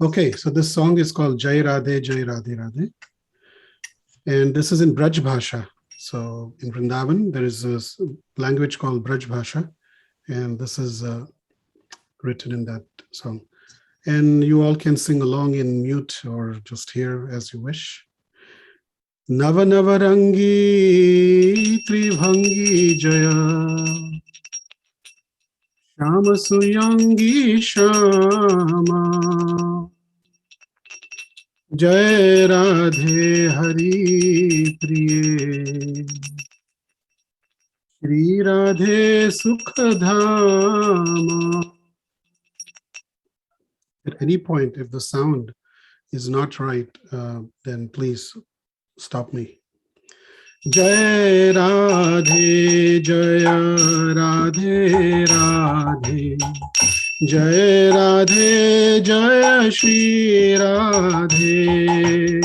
Okay, so this song is called Jai Radhe, Jai Radhe Radhe. And this is in Braj Bhasha. So in Vrindavan, there is a language called Braj Bhasha. And this is written in that song. And you all can sing along in mute or just here as you wish. Nava Navarangi Tribhangi Jaya Shama Suyangi Shama Jai Radhe Hari Priye Shri Radhe Sukhadhama. At any point, if the sound is not right, then please stop me. Jai Radhe, Jaya Radhe Radhe, Jai Radhe, Jaya Shri Radhe,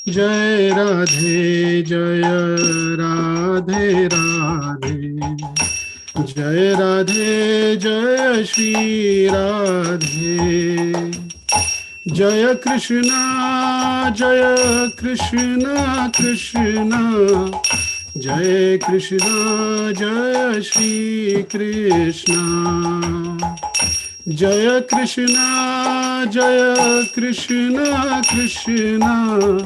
Jai Radhe, Jaya Radhe Radhe, Jai Radhe, Jaya Shri Radhe. Jaya Krishna, Jaya Krishna, Krishna, Jaya Krishna, Jaya Shri Krishna. Jaya Krishna, Jaya Krishna, Krishna,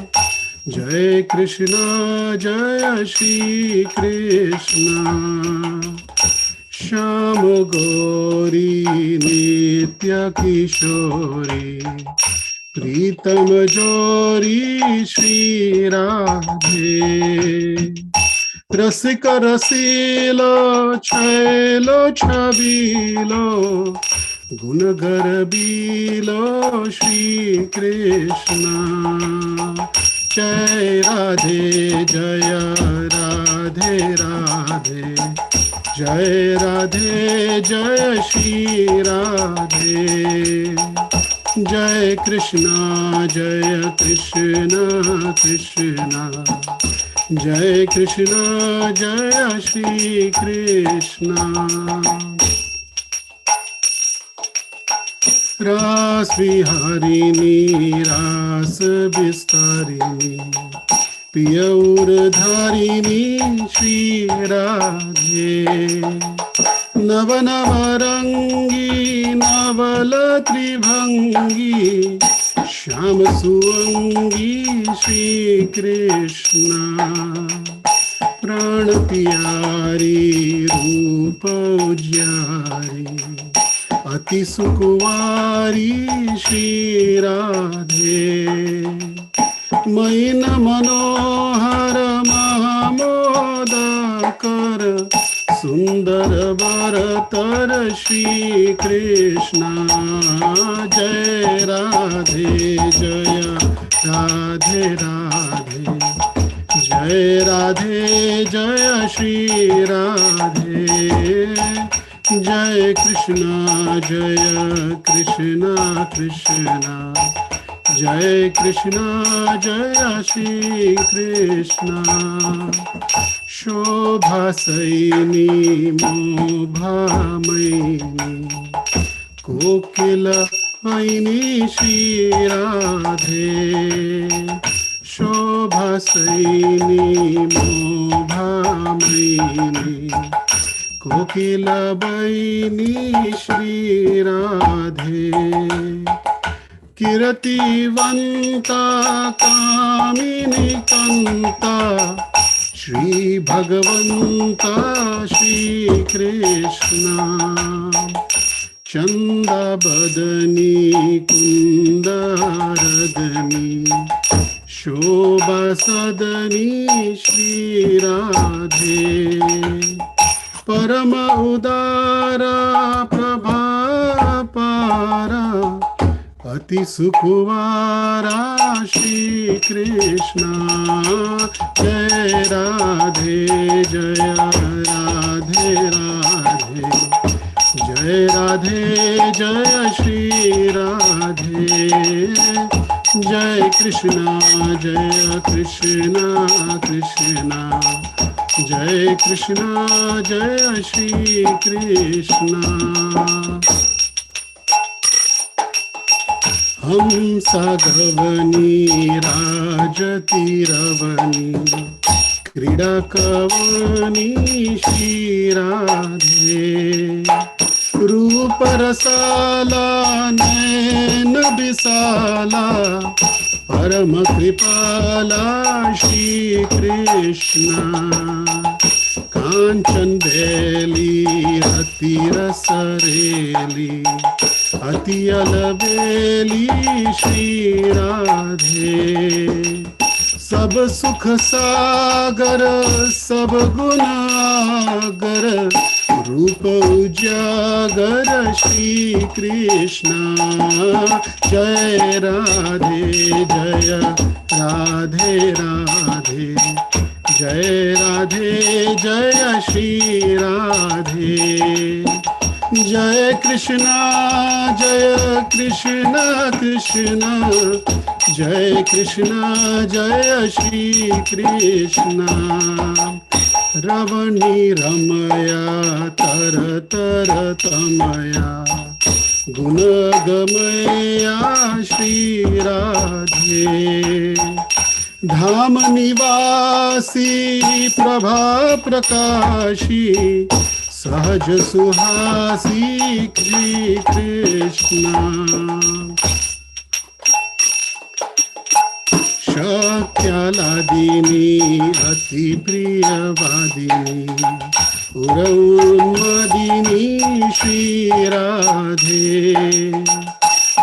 Jaya Krishna, Jaya Shri Krishna. Sham Gauri Nitya Kishori Pritam Jori Shri Radhe Rasika Rasilo Chailo Chabilo Gunagarbilo Shri Krishna. Jai Radhe, Jaya Radhe Radhe, Jai Radhe, Jai Shri Radhe. Jai Krishna, Jai Krishna, Krishna, Jai Krishna, Jai Shri Krishna. Ras Viharini, Ras Vistarini, Piyaur Dharini, Shri Radhe. Nava Navarangi, Navala Tribhangi, Sham Suangi, Shri Krishna. Pran Pyari, Rupa Ujyari, Ati Sukuvari, Shri Radhe. Maina Manohara Mahamodakar, Sundar Bharatar Shri Krishna. Jai Radhe, Jaya Radhe Radhe, Jai Radhe, Jaya Shri Radhe. Jai Krishna, Jaya Krishna, Krishna, Jai Krishna, Jaya Shri Krishna. Shobha Saini, Mobha Maini, Kokila Maini, Shri Radhe. Shobha Saini, Mobha Maini, Kokila Baini, Shri Radhe. Kirati Vanta Kamini Kanta, Shri Bhagavanta Shri Krishna. Chanda Badani Kundaradani, Shobha Sadani, Shri Radhe. Parama Udara Prabha Para, Ati Sukhuvara Shri Krishna. Jai Radhe, Jaya Radhe Radhe, Jai Radhe, Jaya Shri Radhe. Jai Krishna, Jaya Krishna, Krishna, Jai Krishna, Jaya Shri Krishna. हंसगवनी राजतीरवनी क्रीडकवनी Shri Radhe रूप रसाला नैन बिसाला परम कृपाला श्री कृष्ण कांचन बेली अति रसरेली अति अलबेली श्री राधे सब सुख सागर सब गुणागर रूप उजागर श्री कृष्ण जय राधे जय राधे राधे जय राधे जय श्री राधे जय कृष्णा कृष्णा जय कृष्णा जय श्री कृष्णा रवणी रमया तर तर तमया गुण गमया श्री राधे धाम निवासी प्रभा प्रकाशी सहज सुहासी श्री कृष्ण शक्यालादिनी अति प्रियवादिनी उन्मदिनी श्री राधे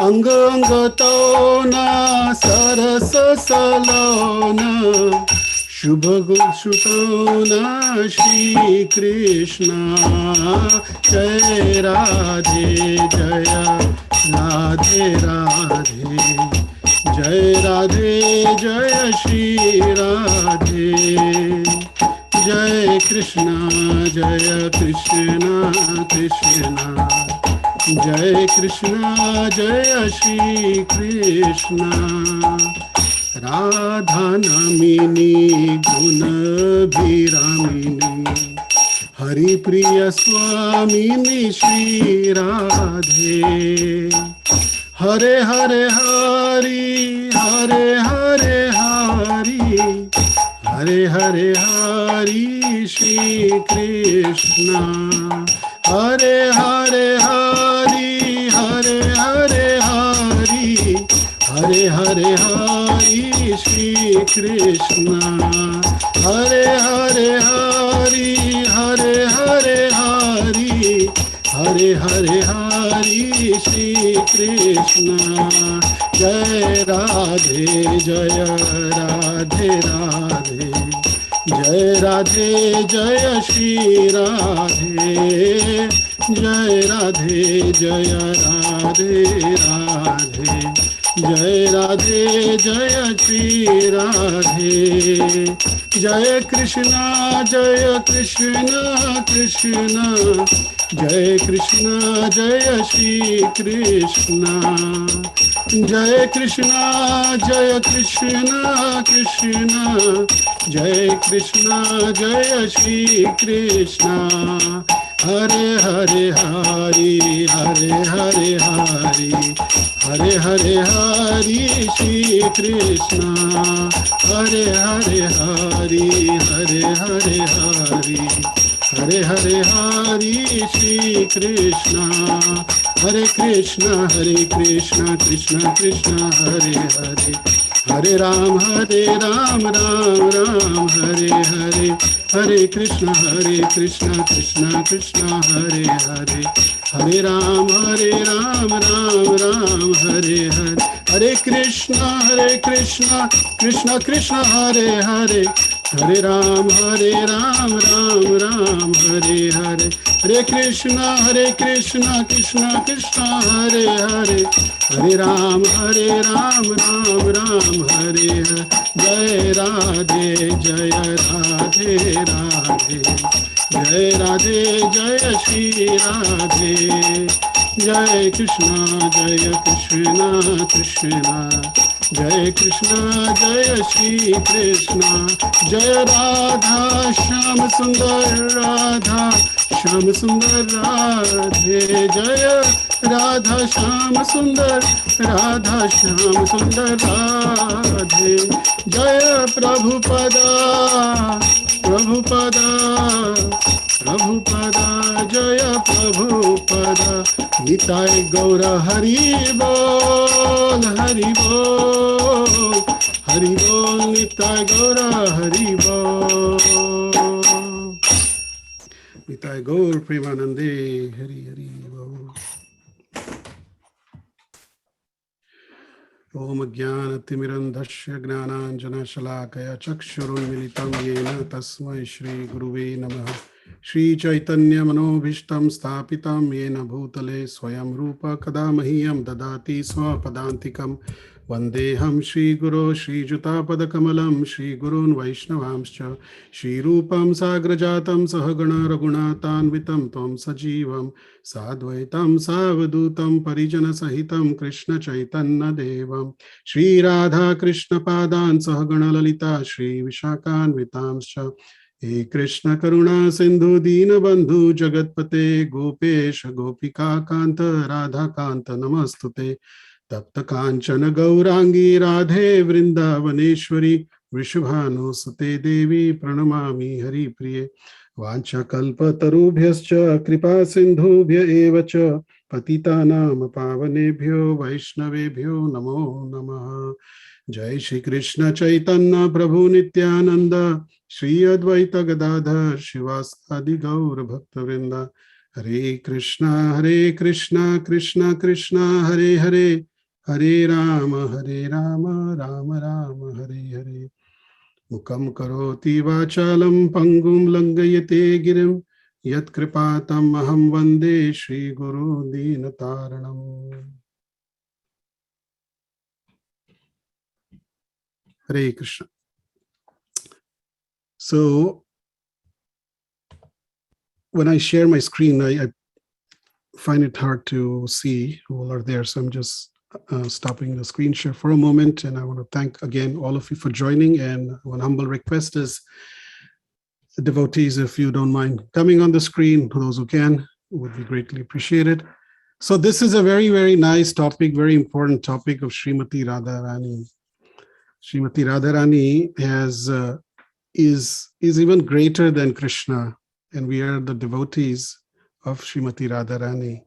अंग अंग तोना सरस सलोना शुभ सुतोना श्री कृष्ण जय राधे जय राधे राधे जय राधे जय श्री राधे जय कृष्णा कृष्णा जय कृष्णा जय श्री कृष्ण राधा नामिनी गुण भीरामिनी हरि प्रिय स्वामिनी श्री राधे हरे हरे हरि हरे हरे हरि हरे हरे हरि श्री कृष्ण हरे हरे हरि हरे हरे हरि हरे हरे हरि श्री कृष्ण हरे हरे हरि हरे हरे हरि हरे हरे हरि श्री कृष्ण जय राधे जय राधे राधे जय राधे जय श्री राधे जय राधे जय राधे राधे जय राधे जय श्री राधे जय कृष्णा कृष्णा जय कृष्णा जय श्री कृष्णा जय कृष्णा कृष्णा जय कृष्णा जय श्री कृष्णा हरे हरे हरि हरे हरे हरि हरे हरे हरि श्री कृष्णा हरे हरे हरि हरे हरे हरि हरे हरे हरि श्री कृष्णा हरे कृष्णा कृष्ण कृष्ण हरे हरे हरे राम राम राम हरे हरे हरे कृष्ण कृष्ण कृष्ण हरे हरे हरे राम राम राम हरे हरे हरे कृष्ण कृष्ण कृष्ण हरे हरे हरे राम राम राम हरे हरे हरे कृष्ण कृष्ण कृष्ण हरे हरे हरे राम राम राम हरे हरे जय राधे जय राधे राधे जय राधे जय Shri Radhe Jai Krishna Krishna, Jai Krishna Jai Shri Krishna, Jai Radha Shyam Sundar Radha Shyam Sundar Radhe, Jaya Radha Shyam Sundar Radha Shyam Sundar Radhe, Jaya Prabhupada Prabhupada Prabhupada Jaya Prabhupada, Nitai Gaura Hari Bol Hari Bol Hari Bol, Nitai Gaura Hari Bol, Nitai Gaur Premanande Hari Hari Bol. Om Jnanatimirandhasya Gnananjana Shalakaya Chakshurunmilitam Yena Tasmai Shri Guruve Namaha. Shri Chaitanya Manobhishtam Sthapitam Yena Bhutale Swayam Rupa Kadamahiyam Dadati Swapadantikam Vandeham Shri Guru Shri Jutapada Kamalam Shri Gurun Vaishnavamscha Shri Rupam Sagrajatam Sahagana Raghunathanvitam Tvam Sajivam Sadvaitam Savadutam Parijana Sahitam Krishna Chaitanya Devam Shri Radha Krishna Padan Sahagana Lalita Shri Vishakhanvitamscha He Krishna Karuna Sindhu Dina Bandhu Jagatpate Gopesh Gopika Kanta Radha Kanta Namastute Tapta Kanchana Gaurangi Radhe Vrindavaneshwari Vrishabhanu Sute Devi Pranamami Hari Priye Vancha Kalpa Tarubhyascha Kripa Sindhubhya Evacha Patitanam Pavanebhyo Vaishnavebhyo Namo Namaha Jai Shri Krishna Chaitanya Prabhu Nityananda Shri Advaita Gadadhar Shivasadi Gaur Bhaktavrinda Hare Krishna Krishna Krishna Hare Hare Hare Rama Rama Rama Hare Hare Mukam karoti vachalam pangum langayate girim yat kripatam aham vande Shri Guru Dinataranam. Hare Krishna. So when I share my screen, I find it hard to see who all are there. So I'm just stopping the screen share for a moment. And I want to thank again all of you for joining. And one humble request is the devotees, if you don't mind coming on the screen, for those who can, would be greatly appreciated. So this is a very, very nice topic, very important topic of Srimati Radharani. Srimati Radharani is even greater than Krishna, and we are the devotees of Srimati Radharani.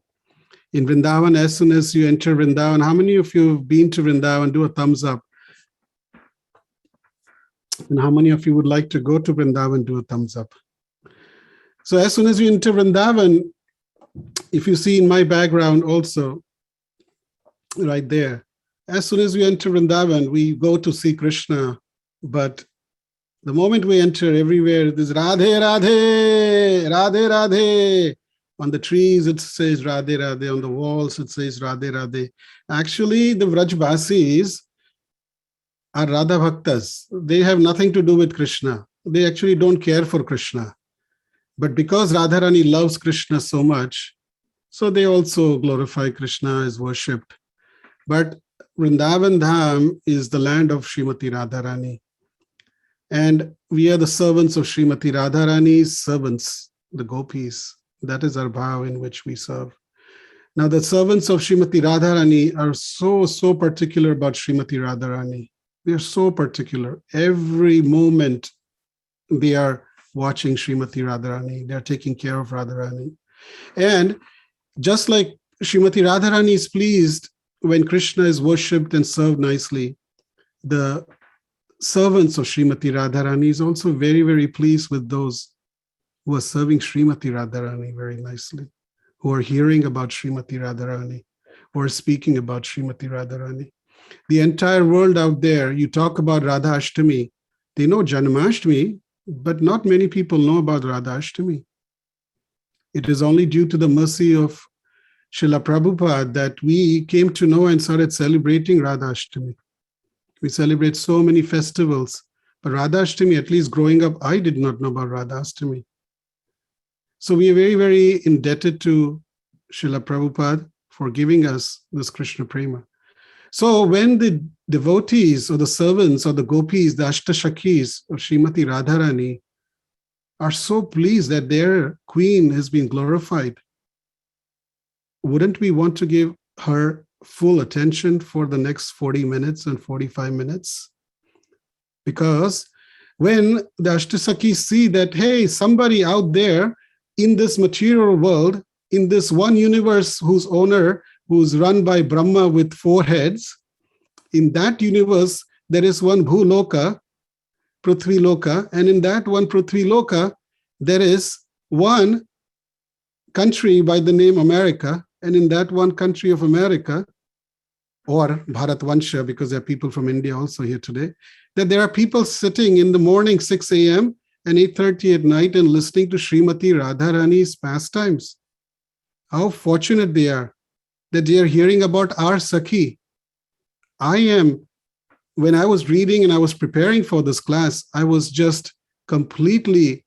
In Vrindavan, as soon as you enter Vrindavan, how many of you have been to Vrindavan? Do a thumbs up. And how many of you would like to go to Vrindavan? Do a thumbs up. So as soon as you enter Vrindavan, if you see in my background also, right there, as soon as we enter Vrindavan, we go to see Krishna. But the moment we enter, everywhere, there's Radhe, Radhe, Radhe, Radhe. On the trees, it says Radhe, Radhe. On the walls, it says Radhe, Radhe. Actually, the Vrajbasis are Radha Bhaktas. They have nothing to do with Krishna. They actually don't care for Krishna. But because Radharani loves Krishna so much, so they also glorify Krishna, is worshipped. But Vrindavan Dham is the land of Srimati Radharani. And we are the servants of Srimati Radharani's servants, the gopis. That is our bhav in which we serve. Now, the servants of Srimati Radharani are so particular about Srimati Radharani. They are so particular. Every moment they are watching Srimati Radharani. They are taking care of Radharani. And just like Srimati Radharani is pleased when Krishna is worshipped and served nicely, the servants of Srimati Radharani is also very, very pleased with those who are serving Srimati Radharani very nicely, who are hearing about Srimati Radharani, who are speaking about Srimati Radharani. The entire world out there, you talk about Radha Ashtami, they know Janmashtami, but not many people know about Radha Ashtami. It is only due to the mercy of Srila Prabhupada that we came to know and started celebrating Radha Ashtami. We celebrate so many festivals, but Radha Ashtami, at least growing up, I did not know about Radha Ashtami. So we are very, very indebted to Srila Prabhupada for giving us this Krishna Prema. So when the devotees or the servants or the gopis, the Ashtashakis of Srimati Radharani are so pleased that their queen has been glorified, wouldn't we want to give her full attention for the next 40 minutes and 45 minutes? Because when the Ashtasakis see that, hey, somebody out there in this material world, in this one universe whose owner, who's run by Brahma with 4 heads, in that universe, there is one Bhuloka, Prithvi Loka, and in that one Prithvi Loka, there is one country by the name America, and in that one country of America, or Bharatvansha, because there are people from India also here today, that there are people sitting in the morning 6 a.m. and 8:30 at night and listening to Srimati Radharani's pastimes. How fortunate they are that they are hearing about our Sakhi. When I was reading and I was preparing for this class, I was just completely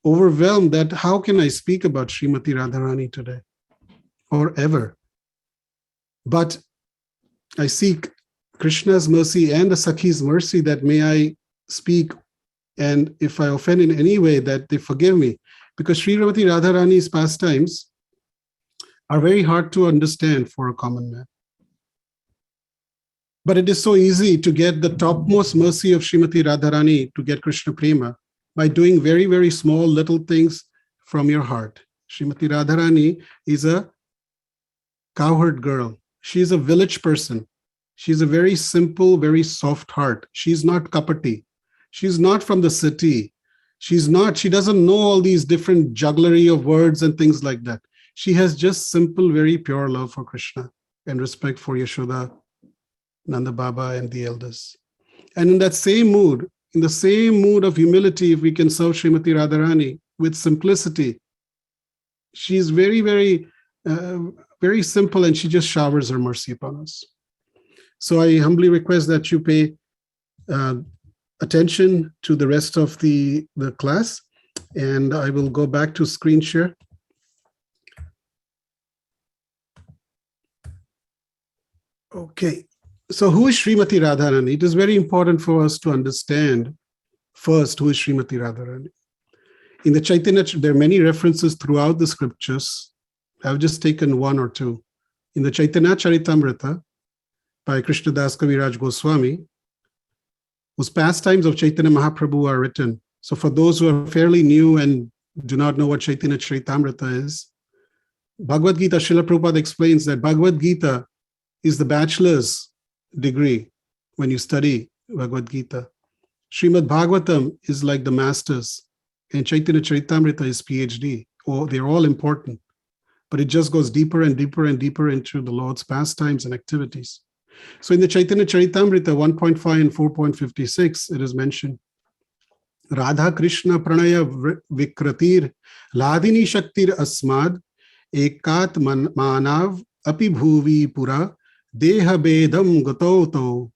overwhelmed that how can I speak about Srimati Radharani today or ever? But I seek Krishna's mercy and the Sakhi's mercy that may I speak, and if I offend in any way, that they forgive me, because Srimati Radharani's pastimes are very hard to understand for a common man. But it is so easy to get the topmost mercy of Srimati Radharani, to get Krishna Prema, by doing very, very small little things from your heart. Srimati Radharani is a cowherd girl. She is a village person. She's a very simple, very soft heart. She's not kapati. She's not from the city. She doesn't know all these different jugglery of words and things like that. She has just simple, very pure love for Krishna and respect for Yashoda, Nanda Baba, and the elders. And in that same mood, in the same mood of humility, if we can serve Srimati Radharani with simplicity, she's very, very, very simple, and she just showers her mercy upon us. So I humbly request that you pay attention to the rest of the class, and I will go back to screen share. Okay, so who is Srimati Radharani? It is very important for us to understand first who is Srimati Radharani. In the Chaitanya, there are many references throughout the scriptures. I've just taken one or two. In the Chaitanya Charitamrita by Krishnadas Kaviraj Goswami, whose pastimes of Chaitanya Mahaprabhu are written. So for those who are fairly new and do not know what Chaitanya Charitamrita is, Bhagavad Gita, Srila Prabhupada explains that Bhagavad Gita is the bachelor's degree when you study Bhagavad Gita. Srimad Bhagavatam is like the master's, and Chaitanya Charitamrita is PhD. They're all important, but it just goes deeper and deeper and deeper into the Lord's pastimes and activities. So in the Chaitanya Charitamrita 1.5 and 4.56, it is mentioned, Radha Krishna Pranaya Vikratir Ladini Shaktir Asmad Ekat Manav Api Bhuvi Pura Deha Bedam Gatoto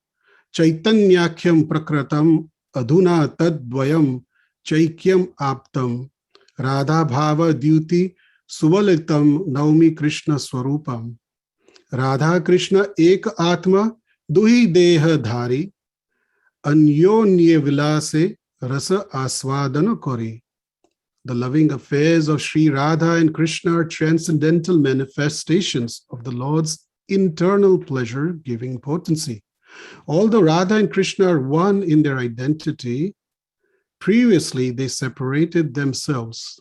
Chaitanyakyam Prakratam Adhuna Tadvayam Chaikyam Aptam Radha Bhava Dyuti Suvalitam Naumi Krishna Swarupam Radha Krishna Ek Atma Duhi Deha Dhari Anyonye Vilase Rasa Aswadana Kori. The loving affairs of Sri Radha and Krishna are transcendental manifestations of the Lord's internal pleasure-giving potency. Although Radha and Krishna are one in their identity, previously they separated themselves.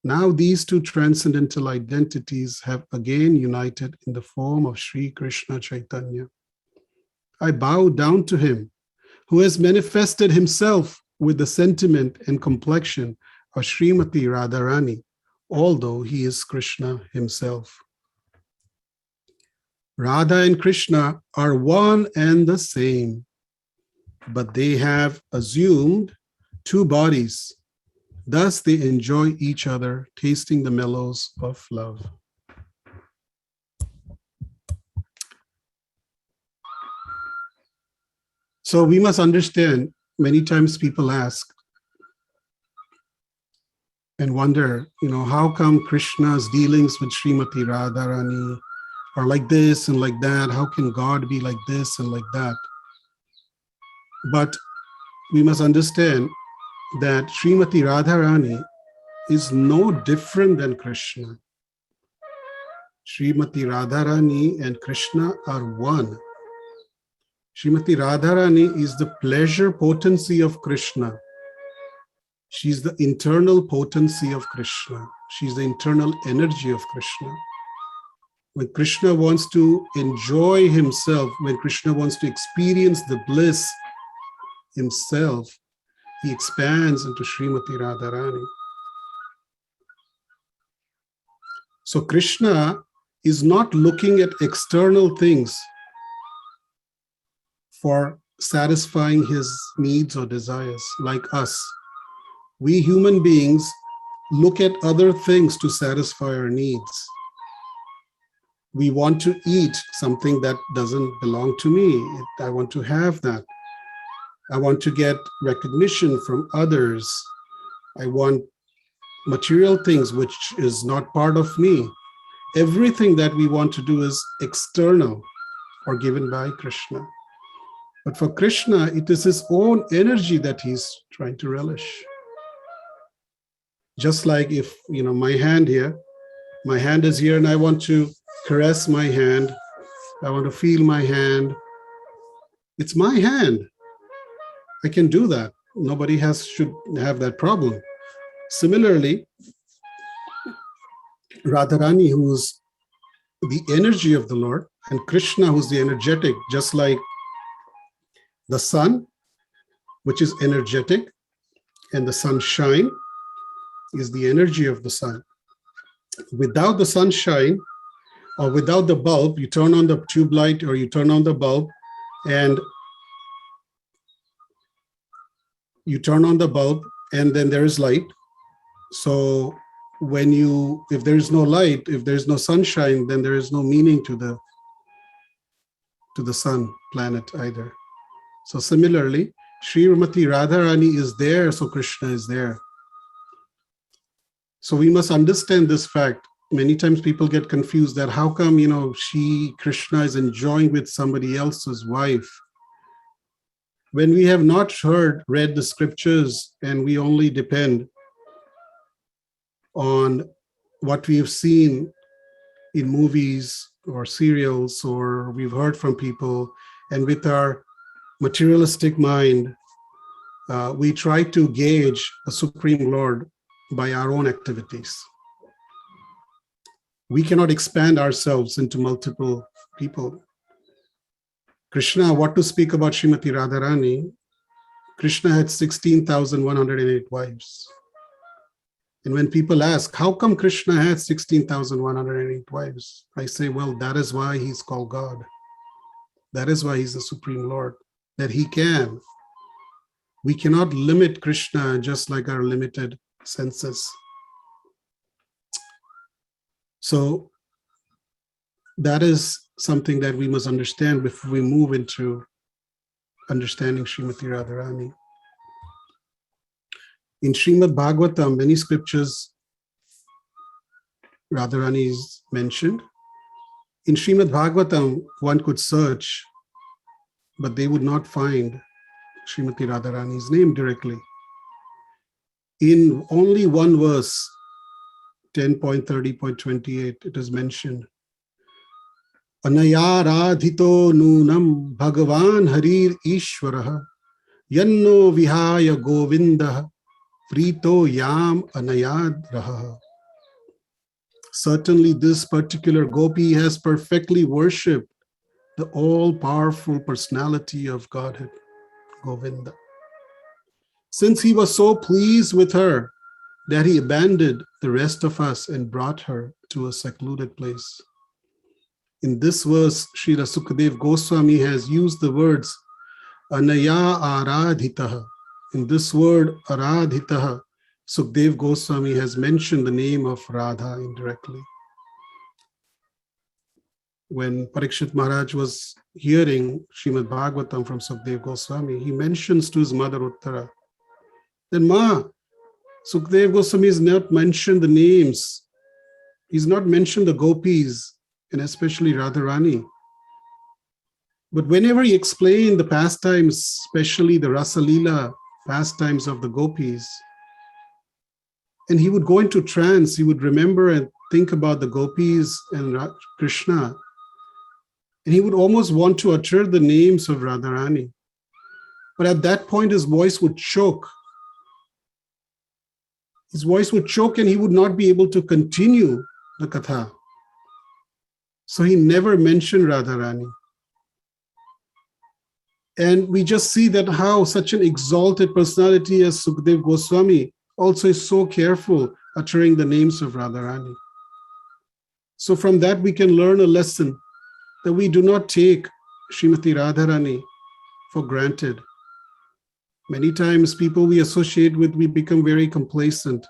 Now these two transcendental identities have again united in the form of Sri Krishna Chaitanya. I bow down to him who has manifested himself with the sentiment and complexion of Srimati Radharani, although he is Krishna himself. Radha and Krishna are one and the same, but they have assumed two bodies. Thus they enjoy each other, tasting the mellows of love. So we must understand, many times people ask and wonder, how come Krishna's dealings with Srimati Radharani are like this and like that. How can God be like this and like that? But we must understand that Srimati Radharani is no different than Krishna. Srimati Radharani and Krishna are one. Srimati Radharani is the pleasure potency of Krishna. She's the internal potency of Krishna. She's the internal energy of Krishna. When Krishna wants to enjoy himself, when Krishna wants to experience the bliss himself, he expands into Srimati Radharani. So Krishna is not looking at external things for satisfying his needs or desires like us. We human beings look at other things to satisfy our needs. We want to eat something that doesn't belong to me. I want to have that. I want to get recognition from others. I want material things which is not part of me. Everything that we want to do is external or given by Krishna. But for Krishna, it is his own energy that he's trying to relish. Just like if, my hand is here and I want to caress my hand. I want to feel my hand. It's my hand. I can do that. Nobody should have that problem. Similarly, Radharani, who's the energy of the Lord, and Krishna, who's the energetic, just like the sun, which is energetic, and the sunshine is the energy of the sun. Without the sunshine, or without the bulb, you turn on the tube light or you turn on the bulb, and then there is light. So if there is no light, if there is no sunshine, then there is no meaning to the sun planet either. So similarly, Srimati Radharani is there, so Krishna is there. So we must understand this fact. Many times people get confused that how come, Krishna is enjoying with somebody else's wife. When we have not read the scriptures, and we only depend on what we have seen in movies or serials, or we've heard from people, and with our materialistic mind, we try to gauge the Supreme Lord by our own activities. We cannot expand ourselves into multiple people. Krishna, what to speak about Srimati Radharani, Krishna had 16,108 wives. And when people ask, how come Krishna had 16,108 wives? I say, well, that is why he's called God. That is why he's the Supreme Lord, that he can. We cannot limit Krishna just like our limited senses. So that is something that we must understand before we move into understanding Srimati Radharani. In Srimad Bhagavatam, many scriptures, Radharani is mentioned. In Srimad Bhagavatam, one could search, but they would not find Srimati Radharani's name directly. In only one verse, 10.30.28, it is mentioned. Anayaradhito nunam bhagavan harir ishvaraha yanno vihaya govindah prito yam anayad raha. Certainly this particular gopi has perfectly worshipped the all-powerful personality of Godhead, Govinda. Since he was so pleased with her that he abandoned the rest of us and brought her to a secluded place. In this verse, Srila Sukadev Goswami has used the words Anaya Aradhitaha. In this word Aradhitaha, Sukadev Goswami has mentioned the name of Radha indirectly. When Parikshit Maharaj was hearing Srimad Bhagavatam from Sukadev Goswami, he mentions to his mother Uttara, then Ma, Sukadev Goswami has not mentioned the names. He's not mentioned the gopis. and especially Radharani. But whenever he explained the pastimes, especially the Rasa Leela pastimes of the gopis, and he would go into trance, he would remember and think about the gopis and Krishna, and he would almost want to utter the names of Radharani. But at that point, his voice would choke. His voice would choke and he would not be able to continue the katha. So he never mentioned Radharani. And we just see that how such an exalted personality as Sukadeva Goswami also is so careful uttering the names of Radharani. So from that we can learn a lesson that we do not take Srimati Radharani for granted. Many times people we associate with, we become very complacent.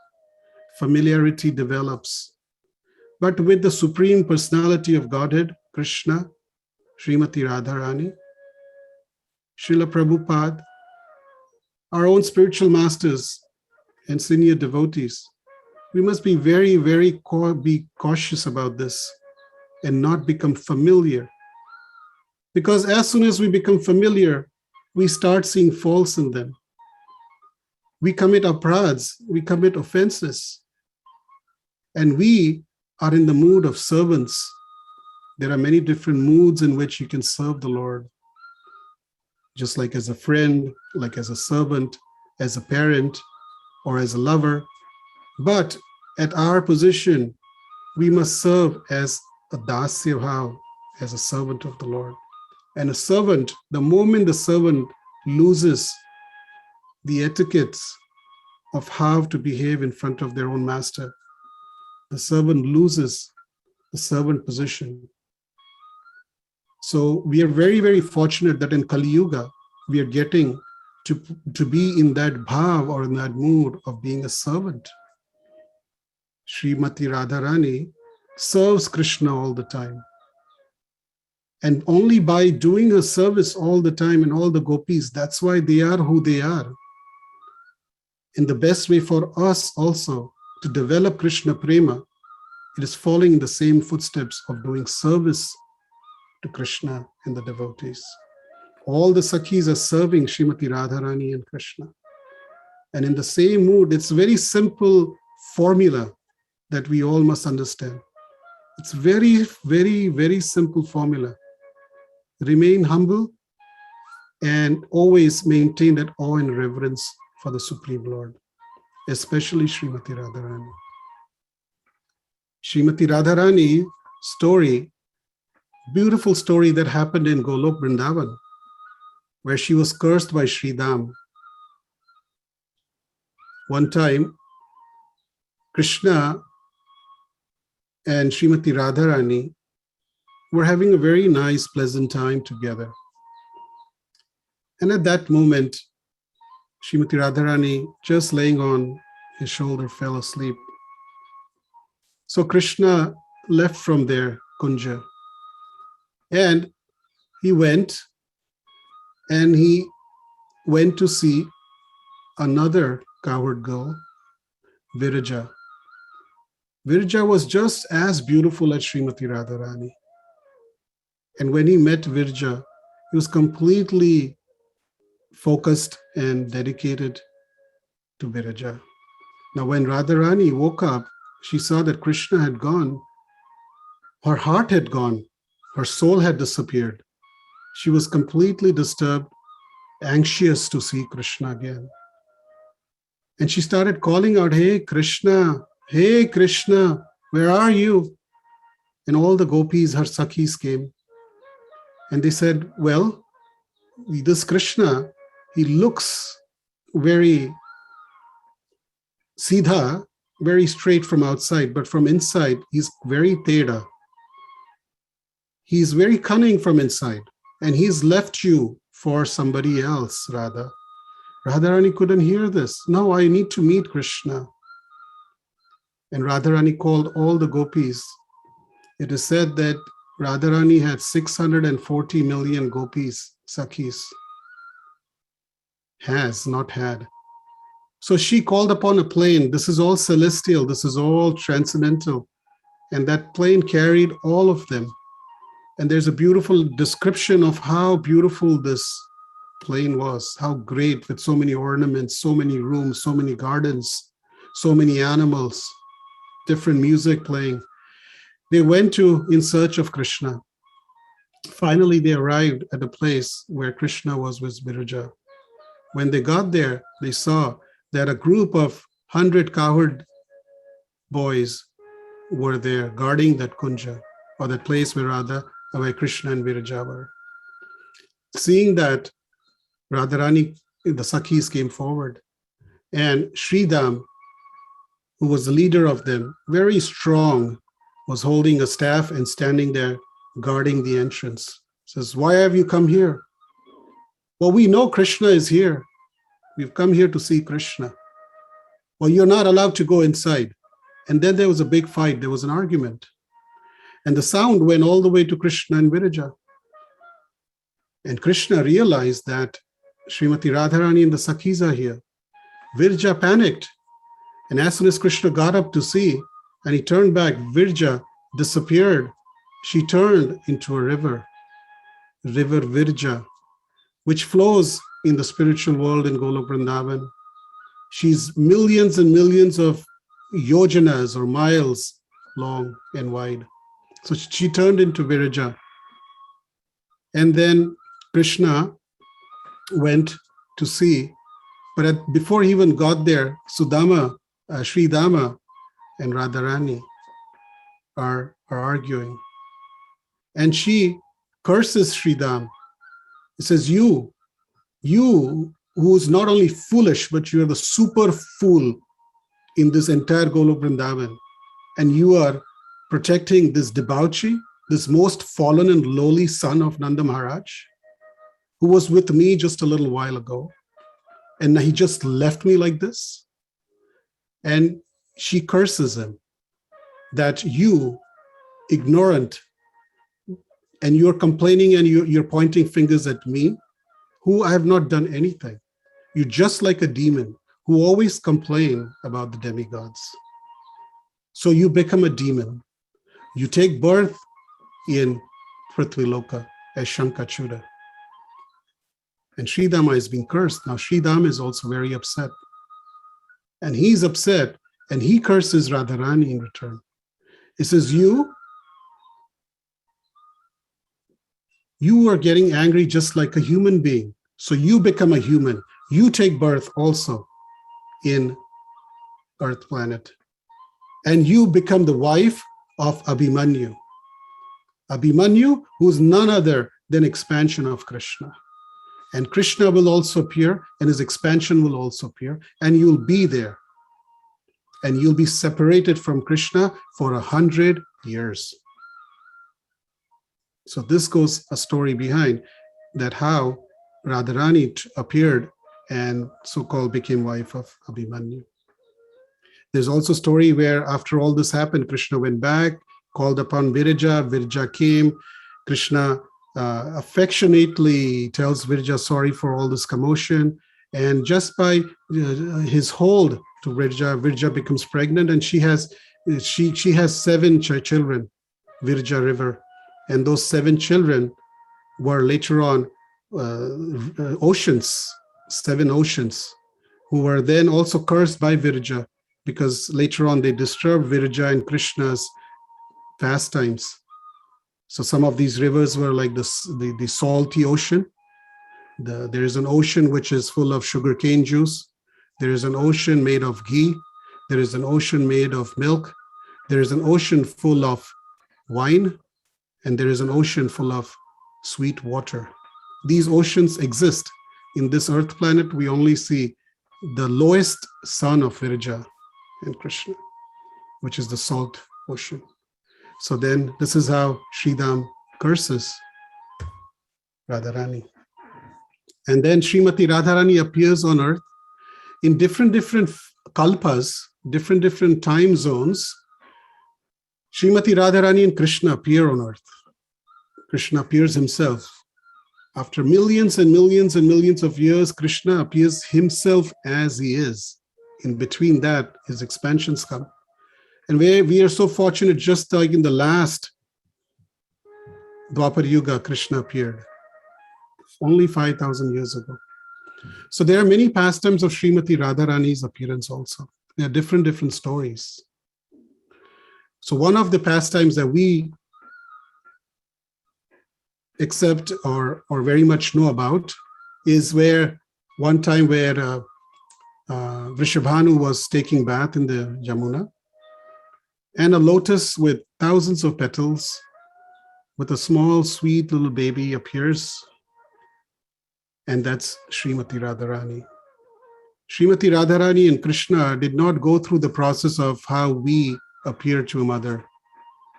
Familiarity develops. But with the Supreme Personality of Godhead, Krishna, Srimati Radharani, Srila Prabhupada, our own spiritual masters and senior devotees, we must be very, very be cautious about this and not become familiar. Because as soon as we become familiar, we start seeing faults in them. We commit aparadhs, we commit offenses, and we are in the mood of servants. There are many different moods in which you can serve the Lord. Just like as a friend, like as a servant, as a parent, or as a lover. But at our position, we must serve as a dasya bhav, as a servant of the Lord. And a servant, the moment the servant loses the etiquettes of how to behave in front of their own master, the servant loses the servant position. So we are very, very fortunate that in Kali Yuga, we are getting to be in that bhav or in that mood of being a servant. Srimati Radharani serves Krishna all the time. And only by doing her service all the time and all the gopis, that's why they are who they are. And the best way for us also to develop Krishna Prema, it is following in the same footsteps of doing service to Krishna and the devotees. All the Sakhis are serving Srimati Radharani and Krishna. And in the same mood, it's a very simple formula that we all must understand. It's very, very, very simple formula. Remain humble and always maintain that awe and reverence for the Supreme Lord, especially Srimati Radharani. Srimati Radharani story, beautiful story that happened in Golok Vrindavan, where she was cursed by Sridham. One time, Krishna and Srimati Radharani were having a very nice, pleasant time together. And at that moment, Srimati Radharani, just laying on his shoulder, fell asleep. So Krishna left from there, Kunja, and he went to see another cowherd girl, Viraja. Viraja was just as beautiful as Srimati Radharani. And when he met Viraja, he was completely focused and dedicated to Viraja. Now, when Radharani woke up, she saw that Krishna had gone. Her heart had gone. Her soul had disappeared. She was completely disturbed, anxious to see Krishna again. And she started calling out, hey, Krishna, where are you? And all the gopis, her sakhis, came. And they said, well, this Krishna, he looks very Siddha, very straight from outside, but from inside, he's very teda. He's very cunning from inside, and he's left you for somebody else, Radha. Radharani couldn't hear this. No, I need to meet Krishna. And Radharani called all the gopis. It is said that Radharani had 640 million gopis, sakhis. Has, not had. So she called upon a plane. This is all celestial. This is all transcendental. and that plane carried all of them. And there's a beautiful description of how beautiful this plane was, how great, with so many ornaments, so many rooms, so many gardens, so many animals, different music playing. They went in search of Krishna. Finally, they arrived at a place where Krishna was with Viraja. When they got there, they saw that a group of 100 cowherd boys were there guarding that kunja, or that place where Krishna and Viraja were. Seeing that, Radharani, the Sakhis came forward, and Sridham, who was the leader of them, very strong, was holding a staff and standing there guarding the entrance. Says, "Why have you come here?" "Well, we know Krishna is here. We've come here to see Krishna." "Well, you're not allowed to go inside." And then there was a big fight. There was an argument. And the sound went all the way to Krishna and Viraja. And Krishna realized that Srimati Radharani and the Sakhis are here. Viraja panicked. And as soon as Krishna got up to see, and he turned back, Viraja disappeared. She turned into a river Viraja, which flows in the spiritual world in Golok Vrindavan. She's millions and millions of yojanas or miles long and wide. So she turned into Viraja. And then Krishna went to see, but before he even got there, Sudama, Sridama and Radharani are arguing. And she curses Sridham. It says, you who's not only foolish, but you're the super fool in this entire Golok Vrindavan. And you are protecting this debauchee, this most fallen and lowly son of Nanda Maharaj, who was with me just a little while ago. And he just left me like this. And she curses him that you, ignorant, and you're complaining and you're pointing fingers at me, who I have not done anything. You're just like a demon who always complain about the demigods. So you become a demon. You take birth in Prithvi Loka as Shankachuda. And Sridhama is being cursed. Now Sridhama is also very upset. And he's upset and he curses Radharani in return. He says, you are getting angry just like a human being. So you become a human. You take birth also in Earth planet. And you become the wife of Abhimanyu. Abhimanyu, who's none other than expansion of Krishna. And Krishna will also appear, and his expansion will also appear, and you'll be there. And you'll be separated from Krishna for 100 years. So this goes a story behind that how Radharani appeared and so-called became wife of Abhimanyu. There's also a story where after all this happened, Krishna went back, called upon Viraja. Viraja came. Krishna affectionately tells Viraja sorry for all this commotion. And just by his hold to Viraja, Viraja becomes pregnant, and she has 7 children, Viraja river. And those 7 children were later on oceans, 7 oceans, who were then also cursed by Viraja, because later on they disturbed Viraja and Krishna's pastimes. So some of these rivers were like the salty ocean. There is an ocean which is full of sugarcane juice. There is an ocean made of ghee. There is an ocean made of milk. There is an ocean full of wine. And there is an ocean full of sweet water. These oceans exist. In this earth planet, we only see the lowest son of Viraja and Krishna, which is the salt ocean. So then this is how Sridham curses Radharani. And then Srimati Radharani appears on earth in different kalpas, different time zones. Srimati Radharani and Krishna appear on earth. Krishna appears himself. After millions and millions and millions of years, Krishna appears himself as he is. In between that, his expansions come. And we are so fortunate, just like in the last Dwapar Yuga, Krishna appeared only 5,000 years ago. So there are many pastimes of Srimati Radharani's appearance also. There are different stories. So one of the pastimes that we accept or very much know about is where one time where Vrishabhanu was taking bath in the Yamuna, and a lotus with thousands of petals with a small sweet little baby appears, and that's Srimati Radharani. Srimati Radharani and Krishna did not go through the process of how we appear to a mother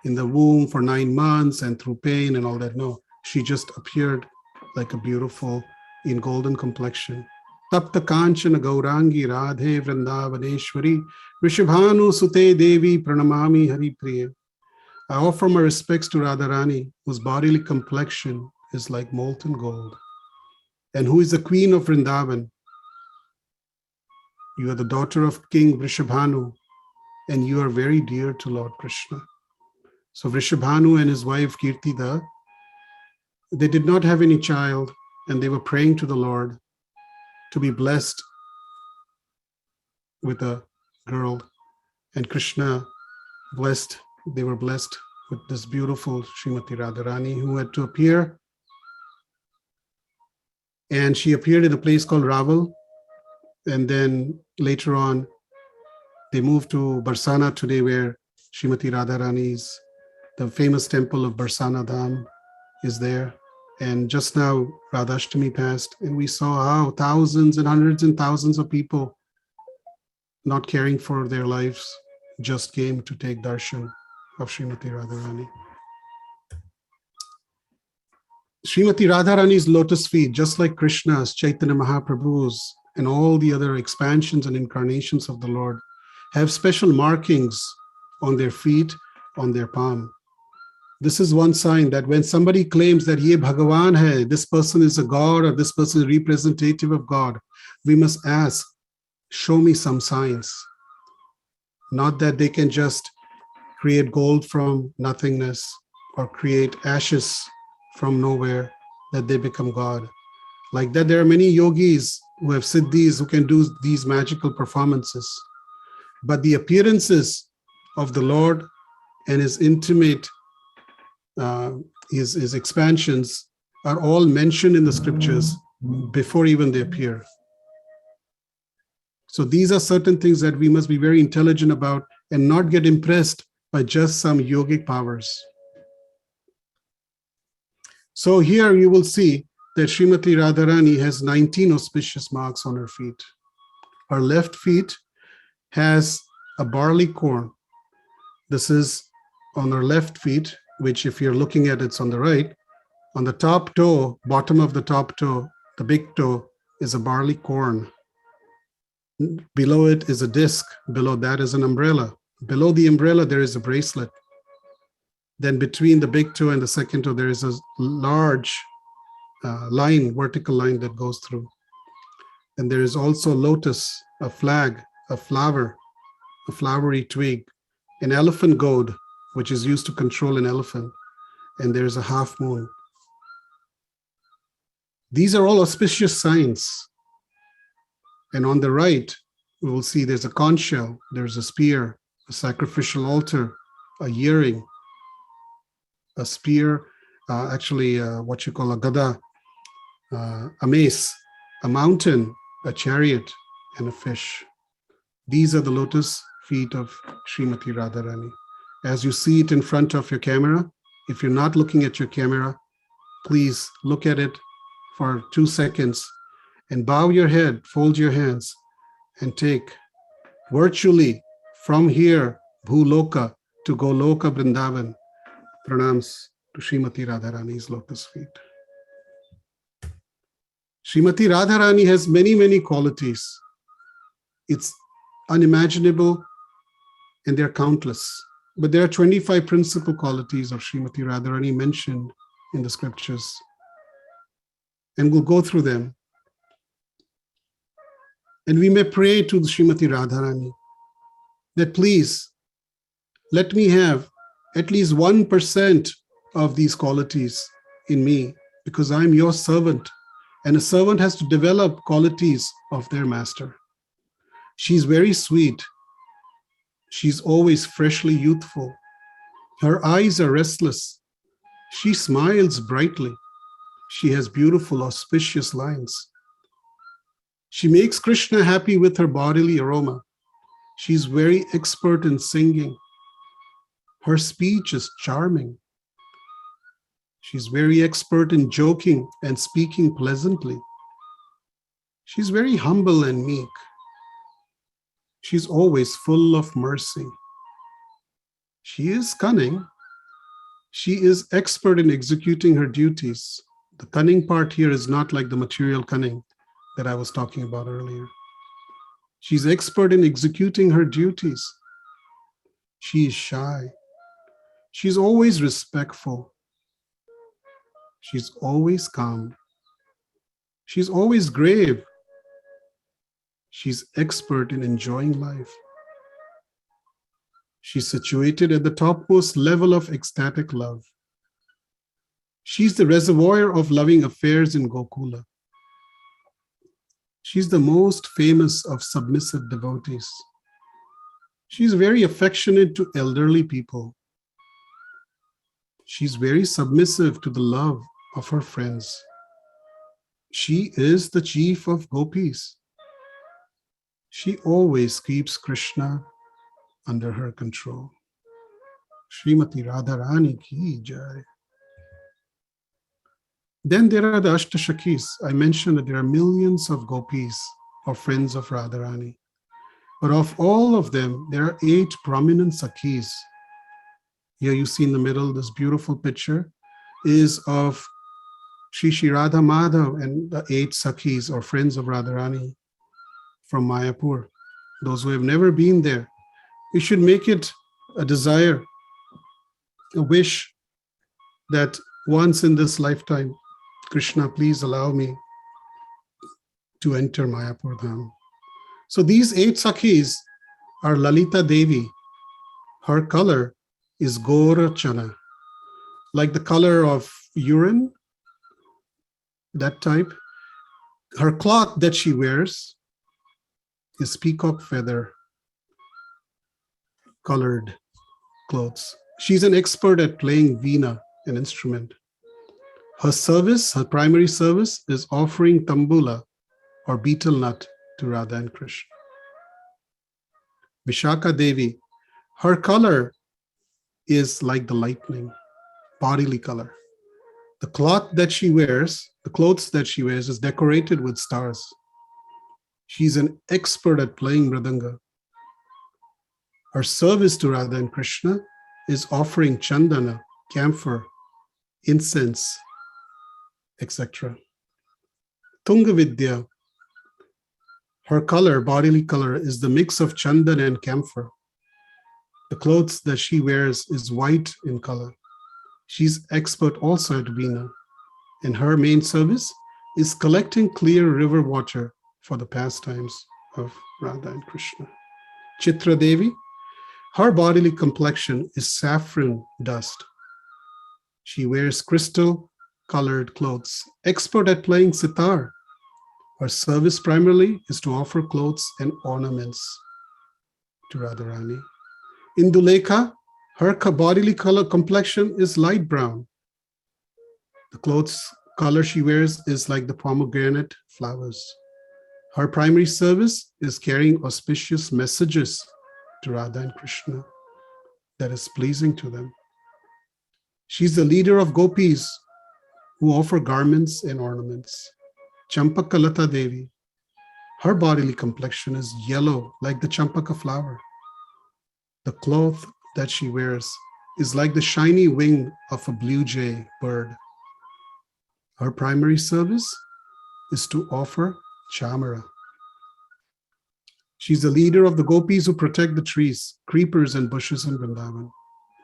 in the womb for 9 months and through pain and all that. No, she just appeared like a beautiful in golden complexion. Tapta Kanchana Gaurangi Radhe Vrindavaneshwari Vrishabhanu Sute Devi Pranamami Hari Priya. I offer my respects to Radharani, whose bodily complexion is like molten gold, and who is the queen of Vrindavan. You are the daughter of King Vrishabhanu, and you are very dear to Lord Krishna. So Vrishabhanu and his wife Kirtida, they did not have any child, and they were praying to the Lord to be blessed with a girl. And Krishna blessed, they were blessed with this beautiful Srimati Radharani who had to appear. And she appeared in a place called Raval. And then later on, they moved to Barsana today, where Srimati Radharani's, the famous temple of Barsana Dham is there. And just now, Radhashtami passed, and we saw how thousands and hundreds and thousands of people, not caring for their lives, just came to take darshan of Srimati Radharani. Srimati Radharani's lotus feet, just like Krishna's, Chaitanya Mahaprabhu's, and all the other expansions and incarnations of the Lord, have special markings on their feet, on their palm. This is one sign that when somebody claims that ye Bhagavan hai, this person is a god or this person is representative of God, we must ask, show me some signs. Not that they can just create gold from nothingness or create ashes from nowhere, that they become God. Like that, there are many yogis who have siddhis who can do these magical performances. But the appearances of the Lord and his intimate, his expansions are all mentioned in the scriptures before even they appear. So these are certain things that we must be very intelligent about and not get impressed by just some yogic powers. So here you will see that Srimati Radharani has 19 auspicious marks on her feet. Her left feet has a barley corn. This is on her left feet, which if you're looking at it's on the right. On the top toe, bottom of the top toe, the big toe, is a barley corn. Below it is a disc. Below that is an umbrella. Below the umbrella, there is a bracelet. Then between the big toe and the second toe, there is a large line, vertical line that goes through. And there is also a lotus, a flag, a flower, a flowery twig, an elephant goad, which is used to control an elephant. And there is a half moon. These are all auspicious signs. And on the right, we will see there's a conch shell, there's a spear, a sacrificial altar, a earring, a spear, what you call a gada, a mace, a mountain, a chariot, and a fish. These are the lotus feet of Srimati Radharani. As you see it in front of your camera, if you're not looking at your camera, please look at it for 2 seconds and bow your head, fold your hands, and take virtually from here, Bhuloka to Goloka Vrindavan, pranams to Srimati Radharani's lotus feet. Srimati Radharani has many, many qualities. It's unimaginable and they're countless. But there are 25 principal qualities of Srimati Radharani mentioned in the scriptures. And we'll go through them. And we may pray to Srimati Radharani that please Let me have at least 1% of these qualities in me, because I'm your servant, and a servant has to develop qualities of their master. She's very sweet. She's always freshly youthful. Her eyes are restless. She smiles brightly. She has beautiful, auspicious lines. She makes Krishna happy with her bodily aroma. She's very expert in singing. Her speech is charming. She's very expert in joking and speaking pleasantly. She's very humble and meek. She's always full of mercy. She is cunning. She is expert in executing her duties. The cunning part here is not like the material cunning that I was talking about earlier. She's expert in executing her duties. She is shy. She's always respectful. She's always calm. She's always grave. She's expert in enjoying life. She's situated at the topmost level of ecstatic love. She's the reservoir of loving affairs in Gokula. She's the most famous of submissive devotees. She's very affectionate to elderly people. She's very submissive to the love of her friends. She is the chief of gopis. She always keeps Krishna under her control. Srimati Radharani ki jai. Then there are the Ashtashakis. I mentioned that there are millions of gopis or friends of Radharani. But of all of them, there are 8 prominent Sakhis. Here you see in the middle, this beautiful picture is of Shri Radha Madhav and the 8 Sakhis or friends of Radharani from Mayapur. Those who have never been there, we should make it a desire, a wish that once in this lifetime, Krishna, please allow me to enter Mayapur Dham. So these 8 Sakhis are Lalita Devi. Her color is Gora Chana, like the color of urine, that type. Her cloth that she wears is peacock feather colored clothes. She's an expert at playing veena, an instrument. Her service, her primary service, is offering tambula or betel nut to Radha and Krishna. Vishaka Devi, her color is like the lightning, bodily color. The cloth that she wears, the clothes that she wears is decorated with stars. She's an expert at playing mridanga. Her service to Radha and Krishna is offering chandana, camphor, incense, etc. Tunga Vidya, her color, bodily color, is the mix of chandan and camphor. The clothes that she wears is white in color. She's expert also at veena, and her main service is collecting clear river water for the pastimes of Radha and Krishna. Chitra Devi, her bodily complexion is saffron dust. She wears crystal-colored clothes, expert at playing sitar. Her service primarily is to offer clothes and ornaments to Radharani. Indulekha, her bodily color complexion is light brown. The clothes color she wears is like the pomegranate flowers. Her primary service is carrying auspicious messages to Radha and Krishna that is pleasing to them. She's the leader of gopis who offer garments and ornaments. Champakalata Devi, her bodily complexion is yellow like the champaka flower. The cloth that she wears is like the shiny wing of a blue jay bird. Her primary service is to offer chamara. She's the leader of the gopis who protect the trees, creepers, and bushes in Vrindavan.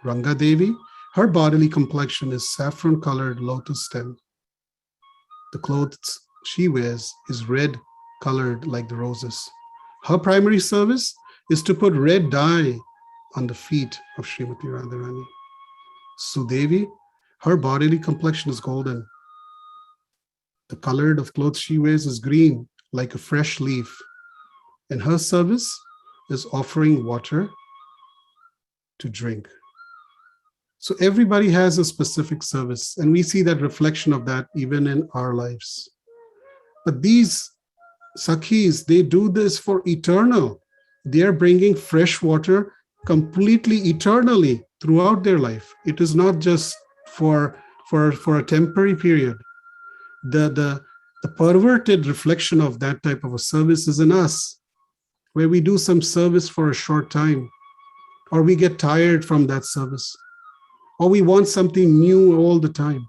Ranga Devi, her bodily complexion is saffron-colored lotus stem. The clothes she wears is red-colored like the roses. Her primary service is to put red dye on the feet of Srimati Radharani. Sudevi, her bodily complexion is golden. The color of clothes she wears is green, like a fresh leaf. And her service is offering water to drink. So everybody has a specific service, and we see that reflection of that even in our lives. But these Sakhis, they do this for eternal. They are bringing fresh water completely eternally throughout their life. It is not just for a temporary period. The perverted reflection of that type of a service is in us, where we do some service for a short time, or we get tired from that service, or we want something new all the time.